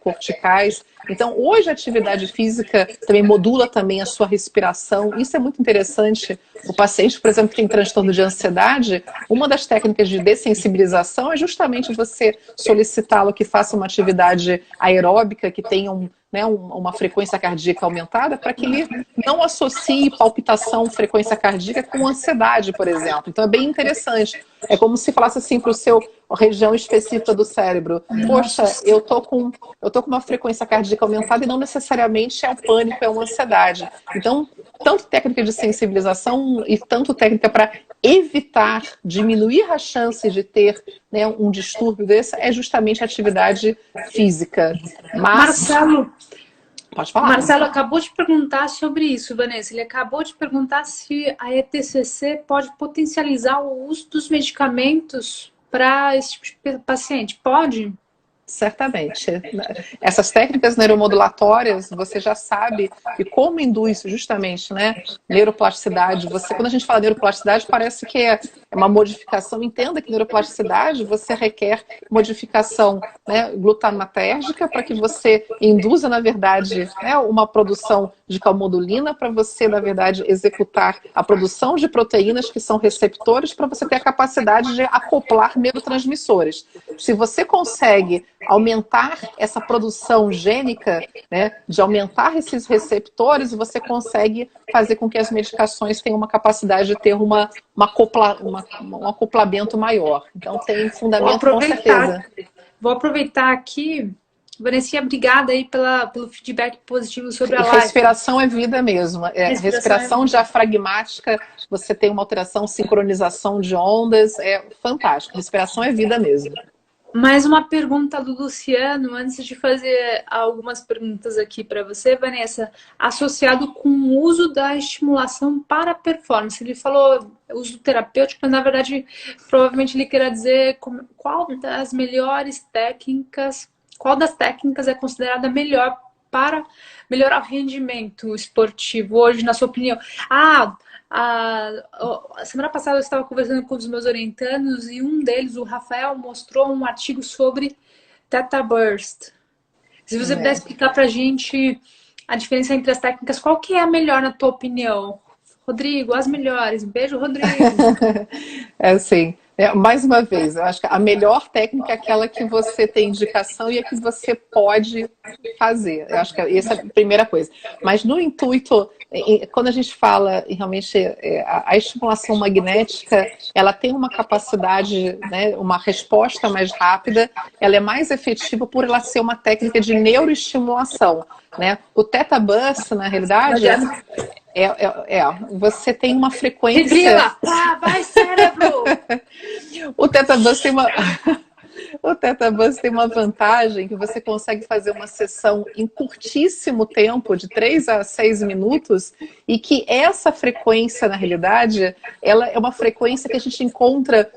corticais. Então, hoje a atividade física também modula também a sua respiração. Isso é muito interessante. O paciente, por exemplo, que tem transtorno de ansiedade, uma das técnicas de dessensibilização é justamente você solicitá-lo que faça uma atividade aeróbica, que tenha uma frequência cardíaca aumentada, para que ele não associe palpitação, frequência cardíaca com ansiedade, por exemplo. Então é bem interessante. É como se falasse assim para o seu região específica do cérebro: poxa, eu tô com uma frequência cardíaca aumentada e não necessariamente é um pânico, é uma ansiedade. Então, tanto técnica de sensibilização e tanto técnica para evitar, diminuir as chances de ter um distúrbio desse, é justamente a atividade física. Marcelo, pode falar. Marcelo acabou de perguntar sobre isso, Vanessa. Ele acabou de perguntar se a ETCC pode potencializar o uso dos medicamentos para esse tipo de paciente. Pode? Certamente. Essas técnicas neuromodulatórias, você já sabe que como induz justamente neuroplasticidade. Quando a gente fala neuroplasticidade, parece que é uma modificação. Entenda que neuroplasticidade você requer modificação, né, glutamatérgica para que você induza, na verdade, né, uma produção de calmodulina para você, na verdade, executar a produção de proteínas que são receptores para você ter a capacidade de acoplar neurotransmissores. Se você consegue aumentar essa produção gênica, né, de aumentar esses receptores, você consegue fazer com que as medicações tenham uma capacidade de ter um acoplamento maior. Então tem fundamento com certeza. Vou aproveitar aqui, Vanessa, obrigada aí pelo feedback positivo sobre a live. Respiração é vida mesmo. Respiração diafragmática, você tem uma alteração, sincronização de ondas, é fantástico. Respiração é vida mesmo. Mais uma pergunta do Luciano, antes de fazer algumas perguntas aqui para você, Vanessa, associado com o uso da estimulação para a performance. Ele falou uso terapêutico, mas na verdade, provavelmente ele queria dizer qual das melhores técnicas, qual das técnicas é considerada melhor para melhorar o rendimento esportivo hoje, na sua opinião? A semana passada eu estava conversando com os meus orientandos e um deles, o Rafael, mostrou um artigo sobre Theta Burst. Se você puder explicar para a gente a diferença entre as técnicas, qual que é a melhor na tua opinião? Rodrigo, as melhores. Beijo, Rodrigo. Assim, mais uma vez, eu acho que a melhor técnica é aquela que você tem indicação e a que você pode fazer. Eu acho que essa é a primeira coisa. Mas no intuito, quando a gente fala realmente a estimulação magnética, ela tem uma capacidade, né, uma resposta mais rápida, ela é mais efetiva por ela ser uma técnica de neuroestimulação, né? O Theta Burst, na realidade, você tem uma frequência... Vai, cérebro! O Theta Burst tem uma... O Theta Burst tem uma vantagem que você consegue fazer uma sessão em curtíssimo tempo, de 3 a 6 minutos, e que essa frequência, na realidade, ela é uma frequência que a gente encontra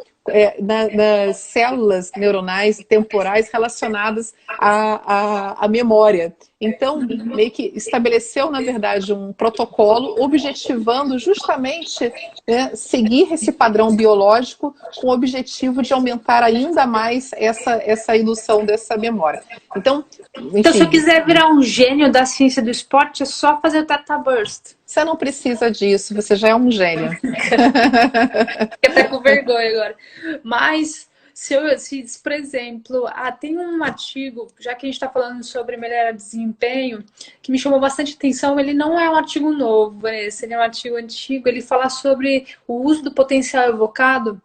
nas células neuronais temporais relacionadas à memória. Então, meio que estabeleceu, na verdade, um protocolo objetivando justamente, né, seguir esse padrão biológico com o objetivo de aumentar ainda mais essa indução dessa memória. Então, enfim, então, se eu quiser virar um gênio da ciência do esporte, é só fazer o Theta Burst. Você não precisa disso, você já é um gênio. Fiquei até com vergonha agora. Mas, por exemplo, tem um artigo, já que a gente está falando sobre melhorar desempenho, que me chamou bastante atenção. Ele não é um artigo novo, ele é um artigo antigo. Ele fala sobre o uso do potencial evocado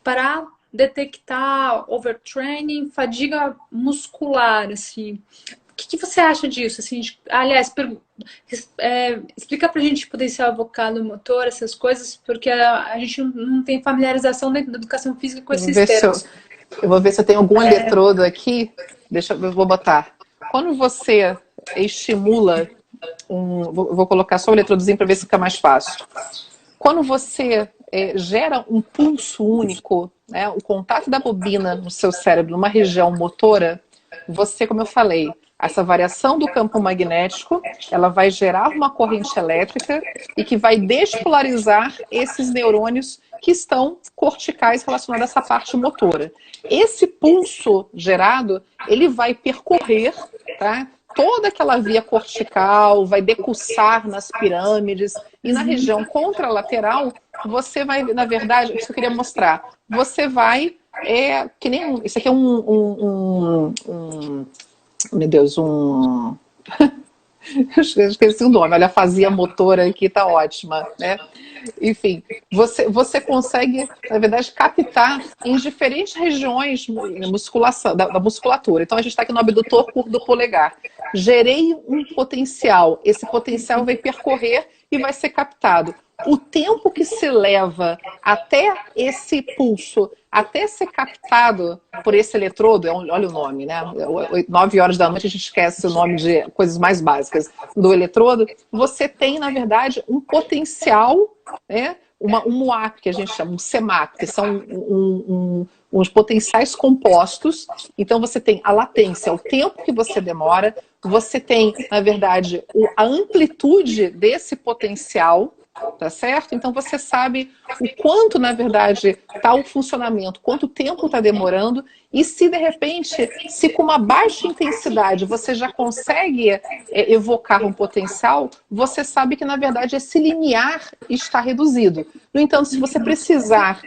para detectar overtraining, fadiga muscular, assim. O que você acha disso? Assim, aliás, explica pra gente potencial evocado motor, essas coisas, porque a gente não tem familiarização dentro da educação física com esses termos. Eu vou ver se eu tenho algum eletrodo aqui. Eu vou botar. Quando você estimula vou colocar só o eletrodozinho para ver se fica mais fácil. Quando você gera um pulso único, né, o contato da bobina no seu cérebro, numa região motora, você, como eu falei, essa variação do campo magnético, ela vai gerar uma corrente elétrica e que vai despolarizar esses neurônios que estão corticais relacionados a essa parte motora. Esse pulso gerado, ele vai percorrer, tá, toda aquela via cortical, vai decussar nas pirâmides e na região contralateral, você vai, na verdade, isso que eu queria mostrar, você vai, que nem, isso aqui é meu Deus, eu esqueci o nome, olha, a fazia motora aqui tá ótima, né? Enfim, você consegue, na verdade, captar em diferentes regiões da musculatura. Então, a gente está aqui no abdutor do polegar. Gerei um potencial, esse potencial vai percorrer e vai ser captado. O tempo que se leva até esse pulso, até ser captado por esse eletrodo, olha o nome, né? 9 horas da noite a gente esquece o nome de coisas mais básicas do eletrodo. Você tem, na verdade, um potencial, né? Um MUAP, que a gente chama, um CEMAP, que são uns potenciais compostos. Então você tem a latência, o tempo que você demora, você tem, na verdade, a amplitude desse potencial, tá certo? Então você sabe o quanto, na verdade, está o funcionamento, quanto tempo está demorando, e se de repente, se com uma baixa intensidade você já consegue evocar um potencial, você sabe que, na verdade, esse limiar está reduzido. No entanto, se você precisar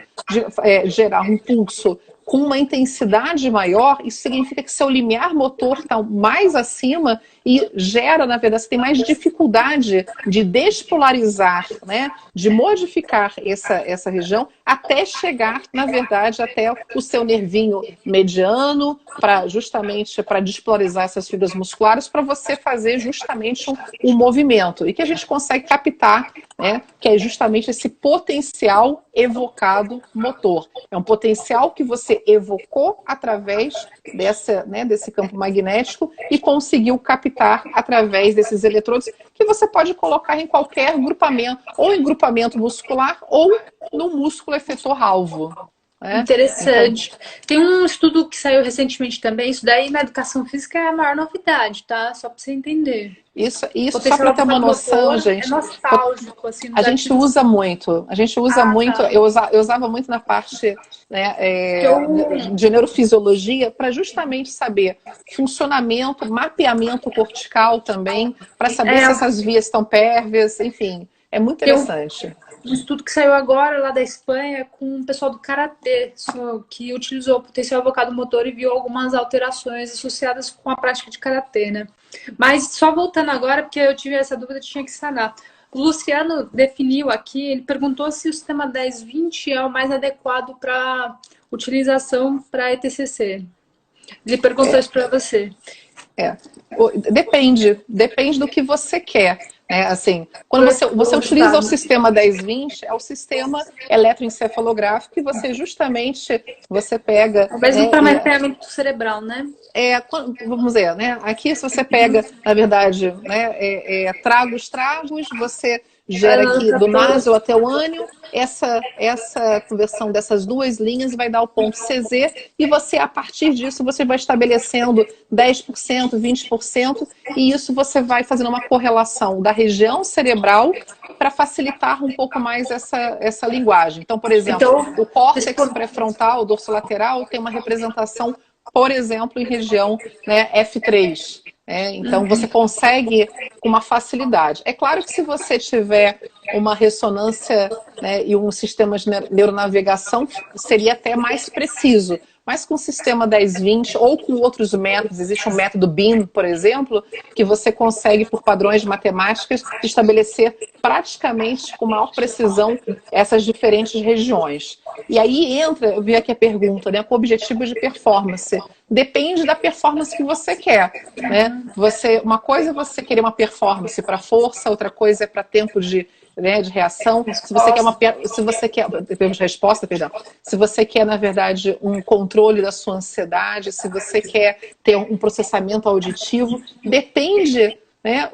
gerar um pulso com uma intensidade maior, isso significa que seu limiar motor está mais acima e gera, na verdade, você tem mais dificuldade de despolarizar, né, de modificar essa região até chegar, na verdade, até o seu nervinho mediano, justamente para despolarizar essas fibras musculares, para você fazer justamente um movimento. E que a gente consegue captar, né, que é justamente esse potencial evocado motor. É um potencial que você evocou através desse campo magnético e conseguiu captar através desses eletrodos, que você pode colocar em qualquer grupamento, ou em grupamento muscular, ou no músculo efetor-alvo. Interessante. Então, tem um estudo que saiu recentemente também, isso daí na educação física é a maior novidade, tá? Só para você entender. Isso só para ter uma noção, gente. É nostálgico, assim. A gente usa muito. Tá. Eu usava muito na parte, né, de neurofisiologia para justamente saber funcionamento, mapeamento cortical também, para saber se essas vias estão pérvias, enfim. É muito interessante. Um estudo que saiu agora lá da Espanha com o pessoal do Karatê, que utilizou o potencial evocado motor e viu algumas alterações associadas com a prática de Karatê, né? Mas só voltando agora, porque eu tive essa dúvida, tinha que sanar. O Luciano definiu aqui, ele perguntou se o sistema 10-20 é o mais adequado para utilização para ETCC. Ele perguntou isso para você. Depende do que você quer. Assim, quando você utiliza o sistema 10-20, é o sistema eletroencefalográfico que você pega... O mesmo para mapeamento cerebral, né? Vamos dizer, né? Aqui se você pega, na verdade, tragos, você gera aqui do naso até o ânio, essa conversão dessas duas linhas vai dar o ponto CZ, e você, a partir disso, você vai estabelecendo 10%, 20%, e isso você vai fazendo uma correlação da região cerebral para facilitar um pouco mais essa linguagem. Então, por exemplo, o córtex pré-frontal, o dorsolateral, tem uma representação, por exemplo, em região, né, F3. Então, você consegue com uma facilidade. É claro que se você tiver uma ressonância, né, e um sistema de neuronavegação, seria até mais preciso. Mas com o sistema 10-20 ou com outros métodos, existe um método BIM, por exemplo, que você consegue, por padrões matemáticos, estabelecer praticamente com maior precisão essas diferentes regiões. E aí eu vi aqui a pergunta, né, com objetivo de performance. Depende da performance que você quer, né? Uma coisa é você querer uma performance para força, outra coisa é para tempo de reação. Se você quer, na verdade, um controle da sua ansiedade, se você quer ter um processamento auditivo, depende, né,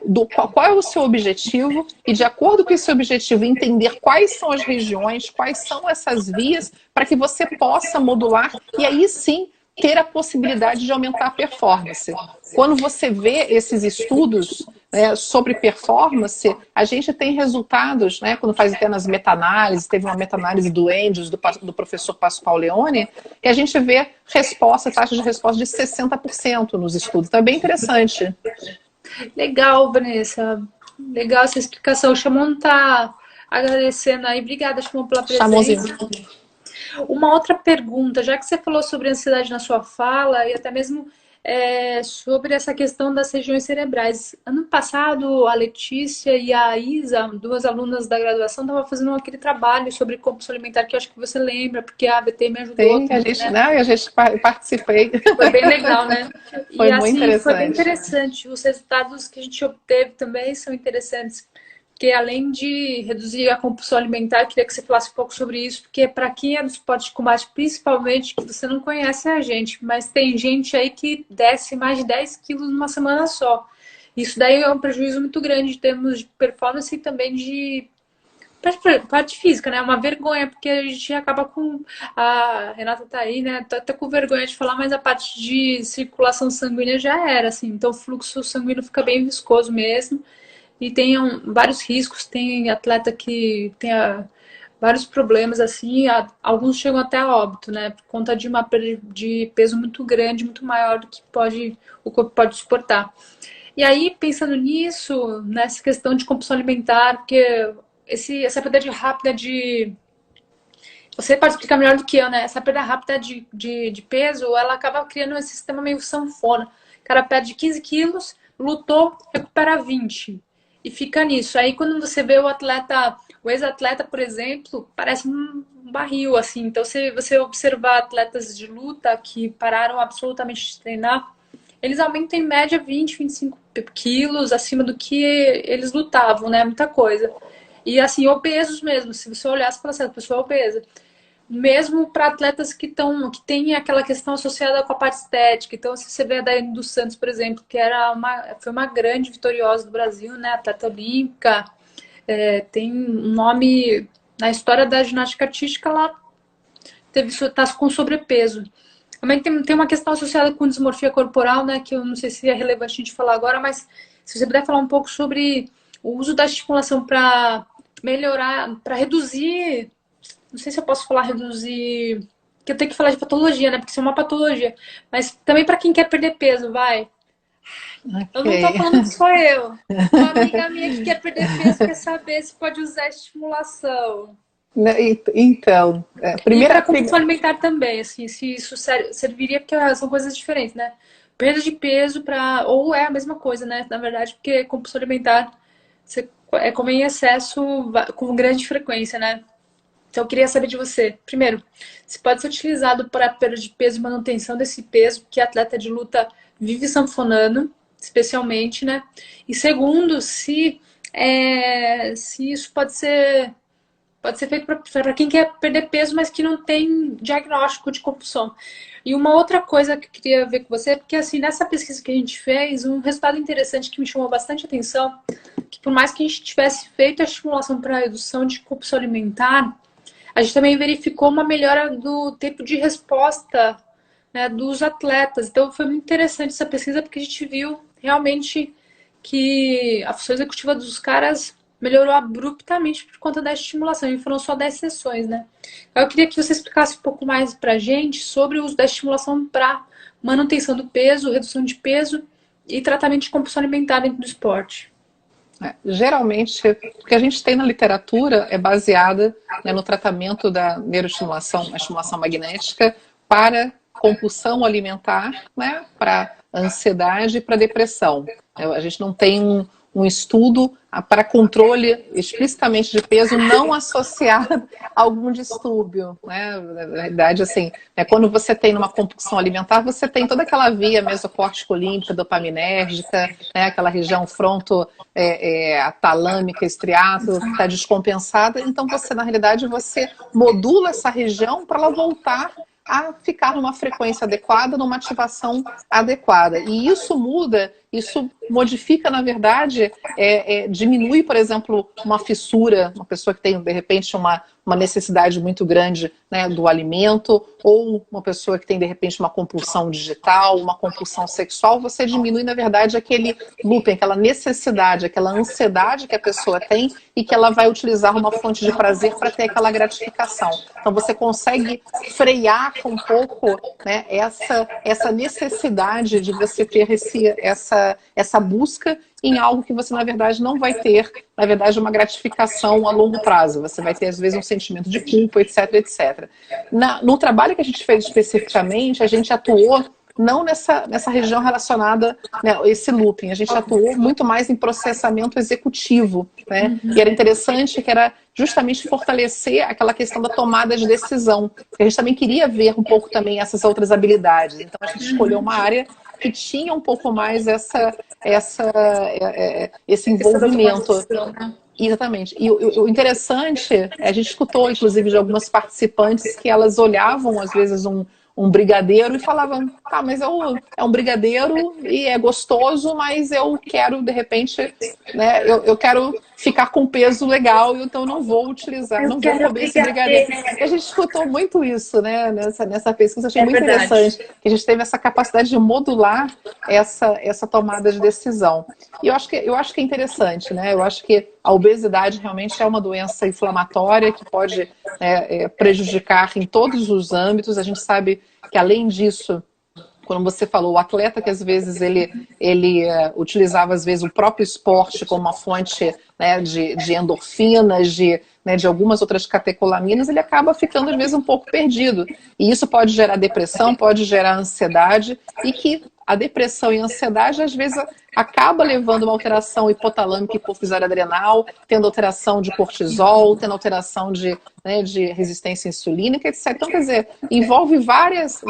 qual é o seu objetivo, e de acordo com esse objetivo, entender quais são as regiões, quais são essas vias, para que você possa modular, e aí sim ter a possibilidade de aumentar a performance. Quando você vê esses estudos, né, sobre performance, a gente tem resultados, né, quando faz até nas meta-análises, teve uma meta-análise do Andrews, do professor Pascoal Leone, que a gente vê taxa de resposta de 60% nos estudos. Então é bem interessante. Legal, Vanessa. Legal essa explicação. O Chamon está agradecendo aí. Obrigada, Chamon, pela presença. Chamonzinho. Uma outra pergunta, já que você falou sobre ansiedade na sua fala e até mesmo sobre essa questão das regiões cerebrais. Ano passado, a Letícia e a Isa, duas alunas da graduação, estavam fazendo aquele trabalho sobre compulsão alimentar, que eu acho que você lembra, porque a ABT me ajudou. Sim, a gente participei. Foi bem legal, né? Foi muito interessante. Foi bem interessante. Os resultados que a gente obteve também são interessantes. Porque além de reduzir a compulsão alimentar, eu queria que você falasse um pouco sobre isso, porque para quem é do esporte de combate, principalmente, que você não conhece a gente, mas tem gente aí que desce mais de 10 quilos numa semana só. Isso daí é um prejuízo muito grande em termos de performance e também de parte física, né? É uma vergonha, porque a gente acaba com... A Renata tá aí, né? Tá até com vergonha de falar, mas a parte de circulação sanguínea já era, assim. Então o fluxo sanguíneo fica bem viscoso mesmo. e tem vários riscos, tem atleta que tem vários problemas, assim, alguns chegam até a óbito, né, por conta de uma perda de peso muito grande, muito maior do que o corpo pode suportar. E aí, pensando nisso, nessa questão de compulsão alimentar, porque essa perda rápida de... Você pode explicar melhor do que eu, né? Essa perda rápida de peso, ela acaba criando esse sistema meio sanfona. O cara perde 15 quilos, lutou, recupera 20. E fica nisso. Aí quando você vê o atleta, o ex-atleta, por exemplo, parece um barril, assim. Então, se você observar atletas de luta que pararam absolutamente de treinar, eles aumentam em média 20, 25 quilos acima do que eles lutavam, né? Muita coisa. E assim, obesos mesmo. Se você olhar, você fala assim, a pessoa é obesa. Mesmo para atletas que têm aquela questão associada com a parte estética. Então, se você vê a Daiane dos Santos, por exemplo, que foi uma grande vitoriosa do Brasil, né? Atleta olímpica, tem um nome na história da ginástica artística, ela tá com sobrepeso. Também tem uma questão associada com dismorfia corporal, né? Que eu não sei se é relevante a gente falar agora, mas se você puder falar um pouco sobre o uso da estimulação para melhorar, para reduzir. Não sei se eu posso falar reduzir. Que eu tenho que falar de patologia, né? Porque isso é uma patologia. Mas também para quem quer perder peso, vai. Okay. Eu não tô falando que sou eu. Uma amiga minha que quer perder peso quer saber se pode usar estimulação. Então, primeira... E para compulsão alimentar também, assim, se isso serviria, porque são coisas diferentes, né? Perda de peso ou é a mesma coisa, né? Na verdade, porque compulsão alimentar você come em excesso com grande frequência, né? Então, eu queria saber de você. Primeiro, se pode ser utilizado para perda de peso e manutenção desse peso, que atleta de luta vive sanfonando, especialmente, né? E segundo, se isso pode ser feito para quem quer perder peso, mas que não tem diagnóstico de compulsão. E uma outra coisa que eu queria ver com você, porque assim, nessa pesquisa que a gente fez, um resultado interessante que me chamou bastante atenção, que por mais que a gente tivesse feito a estimulação para a redução de compulsão alimentar, a gente também verificou uma melhora do tempo de resposta, né, dos atletas. Então foi muito interessante essa pesquisa, porque a gente viu realmente que a função executiva dos caras melhorou abruptamente por conta da estimulação, e foram só 10 sessões, né? Eu queria que você explicasse um pouco mais pra gente sobre o uso da estimulação para manutenção do peso, redução de peso e tratamento de compulsão alimentar dentro do esporte. Geralmente, o que a gente tem na literatura é baseada, né, no tratamento da neuroestimulação, a estimulação magnética para compulsão alimentar, né, para ansiedade e para depressão. A gente não tem um estudo para controle explicitamente de peso não associado a algum distúrbio, né? Na verdade, assim, quando você tem uma compulsão alimentar, você tem toda aquela via mesocórtico olímpica, dopaminérgica, né? Aquela região talâmica, estriato, que está descompensada. Então, na realidade, você modula essa região para ela voltar a ficar numa frequência adequada, numa ativação adequada. E isso modifica, na verdade, diminui, por exemplo, uma fissura, uma pessoa que tem, de repente, uma necessidade muito grande, né, do alimento, ou uma pessoa que tem, de repente, uma compulsão digital, uma compulsão sexual, você diminui, na verdade, aquele looping, aquela necessidade, aquela ansiedade que a pessoa tem e que ela vai utilizar uma fonte de prazer para ter aquela gratificação. Então, você consegue frear um pouco, né, essa necessidade de você ter essa busca em algo que você, na verdade, não vai ter, na verdade, uma gratificação a longo prazo. Você vai ter, às vezes, um sentimento de culpa, etc, etc. No trabalho que a gente fez especificamente, a gente atuou não nessa região relacionada, né, esse looping. A gente atuou muito mais em processamento executivo, né? E era interessante que era justamente fortalecer aquela questão da tomada de decisão. Porque a gente também queria ver um pouco também essas outras habilidades. Então a gente escolheu uma área que tinha um pouco mais esse envolvimento. Exatamente. E o interessante, a gente escutou, inclusive, de algumas participantes que elas olhavam, às vezes, um brigadeiro e falavam, tá, mas é um brigadeiro e é gostoso, mas eu quero, de repente, né, eu quero ficar com peso legal, então não vou utilizar, não vou comer esse brigadeiro. E a gente escutou muito isso, né, nessa pesquisa, achei muito interessante, que a gente teve essa capacidade de modular essa tomada de decisão. E eu acho que é interessante, né? Eu acho que a obesidade realmente é uma doença inflamatória que pode prejudicar em todos os âmbitos. A gente sabe que, além disso, quando você falou, o atleta que às vezes ele utilizava às vezes o próprio esporte como uma fonte, né, de endorfinas, de algumas outras catecolaminas, ele acaba ficando às vezes um pouco perdido. E isso pode gerar depressão, pode gerar ansiedade, e que a depressão e a ansiedade às vezes acaba levando uma alteração hipotalâmica e hipofisária adrenal, tendo alteração de cortisol, tendo alteração de resistência insulínica, etc. Então, quer dizer, envolve várias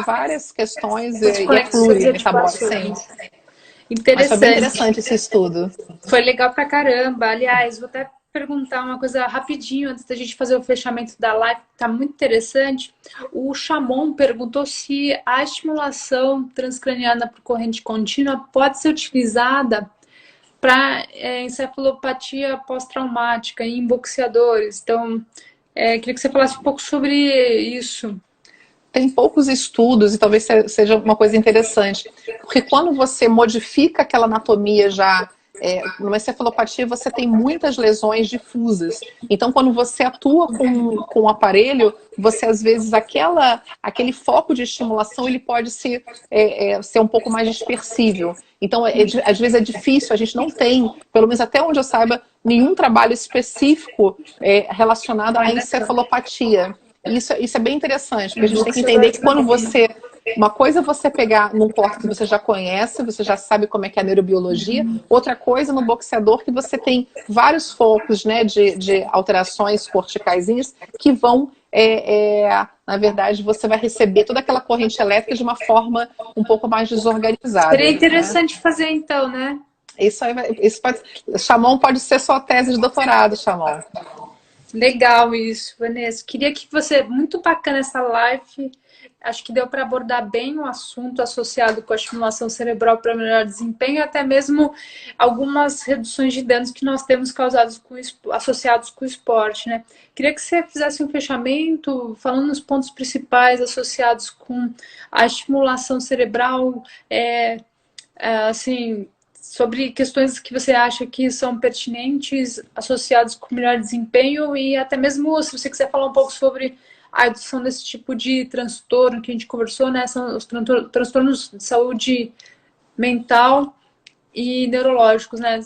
questões e é plurimetabólico. Interessante. Mas foi bem interessante esse estudo. Foi legal pra caramba. Aliás, vou até perguntar uma coisa rapidinho antes da gente fazer o fechamento da live, que tá muito interessante. O Chamon perguntou se a estimulação transcraniana por corrente contínua pode ser utilizada para encefalopatia pós-traumática em boxeadores. Então, queria que você falasse um pouco sobre isso. Tem poucos estudos e talvez seja uma coisa interessante, porque quando você modifica aquela anatomia já, numa encefalopatia você tem muitas lesões difusas. Então, quando você atua com o aparelho, você às vezes aquele foco de estimulação ele pode ser um pouco mais dispersível. Então, às vezes é difícil, a gente não tem, pelo menos até onde eu saiba, nenhum trabalho específico relacionado à encefalopatia. Isso é bem interessante, porque a gente tem que entender que quando você... Uma coisa é você pegar num corte que você já conhece, você já sabe como é que é a neurobiologia. Outra coisa no boxeador que você tem vários focos, né, de alterações corticaizinhas que vão... na verdade, você vai receber toda aquela corrente elétrica de uma forma um pouco mais desorganizada. Seria interessante fazer então, né? Isso pode... Chamon pode ser sua tese de doutorado, Chamon. Legal isso, Vanessa. Queria que você... Muito bacana essa live. Acho que deu para abordar bem o assunto associado com a estimulação cerebral para melhor desempenho, até mesmo algumas reduções de danos que nós temos causados associados com o esporte, né? Queria que você fizesse um fechamento, falando nos pontos principais associados com a estimulação cerebral, assim, sobre questões que você acha que são pertinentes, associados com melhor desempenho, e até mesmo se você quiser falar um pouco sobre a redução desse tipo de transtorno que a gente conversou, né? São os transtornos de saúde mental e neurológicos, né?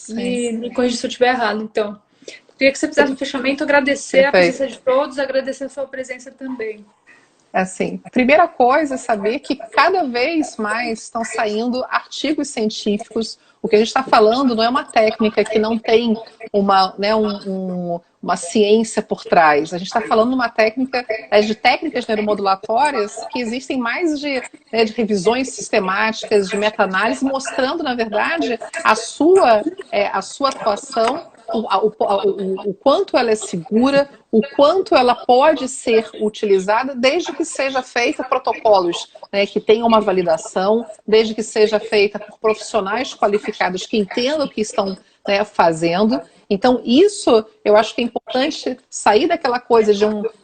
Me corrija se eu estiver errado, então. Queria que você fizesse um fechamento, agradecer a presença de todos, agradecer a sua presença também. Assim, a primeira coisa é saber que cada vez mais estão saindo artigos científicos. O que a gente está falando não é uma técnica que não tem uma ciência por trás. A gente está falando de uma técnica, de técnicas neuromodulatórias que existem mais de revisões sistemáticas, de meta-análise, mostrando, na verdade, a sua atuação, o quanto ela é segura, o quanto ela pode ser utilizada, desde que seja feita protocolos, né, que tenham uma validação, desde que seja feita por profissionais qualificados que entendam o que estão, né, fazendo. Então, isso eu acho que é importante sair daquela coisa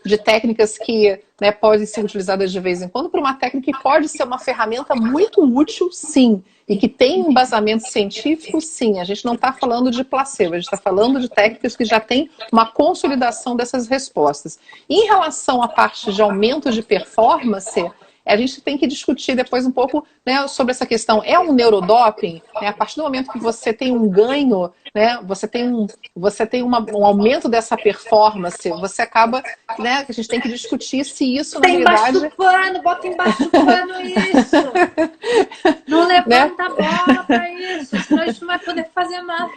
de técnicas que, né, podem ser utilizadas de vez em quando para uma técnica que pode ser uma ferramenta muito útil, sim, e que tem embasamento científico, sim. A gente não está falando de placebo, a gente está falando de técnicas que já têm uma consolidação dessas respostas. Em relação à parte de aumento de performance, a gente tem que discutir depois um pouco, né, sobre essa questão. É um neurodoping? Né? A partir do momento que você tem um ganho, né, você tem um aumento dessa performance, você acaba, né, a gente tem que discutir se isso, na verdade... Embaixo do pano, bota embaixo do pano isso! Não levanta a bola para isso, senão a gente não vai poder fazer mais.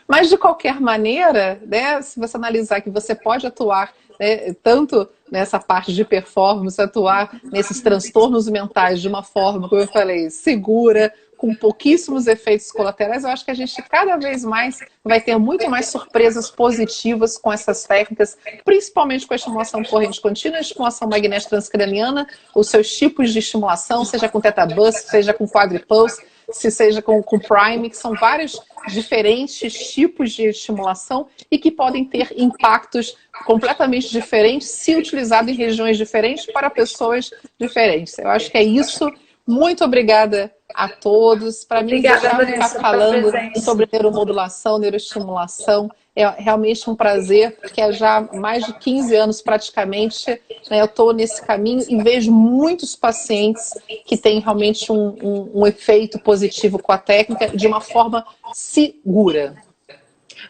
Mas, de qualquer maneira, né, se você analisar que você pode atuar, né, tanto nessa parte de performance, atuar nesses transtornos mentais de uma forma, como eu falei, segura, com pouquíssimos efeitos colaterais, eu acho que a gente cada vez mais vai ter muito mais surpresas positivas com essas técnicas, principalmente com a estimulação corrente contínua, a estimulação magnética transcraniana, os seus tipos de estimulação, seja com Theta Burst, seja com Quadripulse, se seja com Prime, que são vários diferentes tipos de estimulação e que podem ter impactos completamente diferentes se utilizado em regiões diferentes para pessoas diferentes. Eu acho que é isso. Muito obrigada a todos. Para mim, deixar ficar falando sobre neuromodulação, neuroestimulação, é realmente um prazer, porque é já mais de 15 anos praticamente, né, eu estou nesse caminho e vejo muitos pacientes que têm realmente um efeito positivo com a técnica de uma forma segura.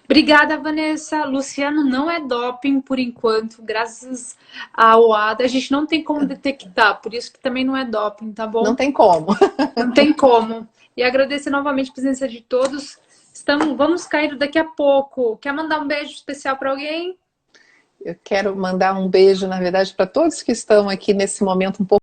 Obrigada, Vanessa. Luciano não é doping por enquanto, graças ao ADA. A gente não tem como detectar, por isso que também não é doping, tá bom? Não tem como. Não tem como. E agradecer novamente a presença de todos. Vamos cair daqui a pouco. Quer mandar um beijo especial para alguém? Eu quero mandar um beijo, na verdade, para todos que estão aqui nesse momento um pouco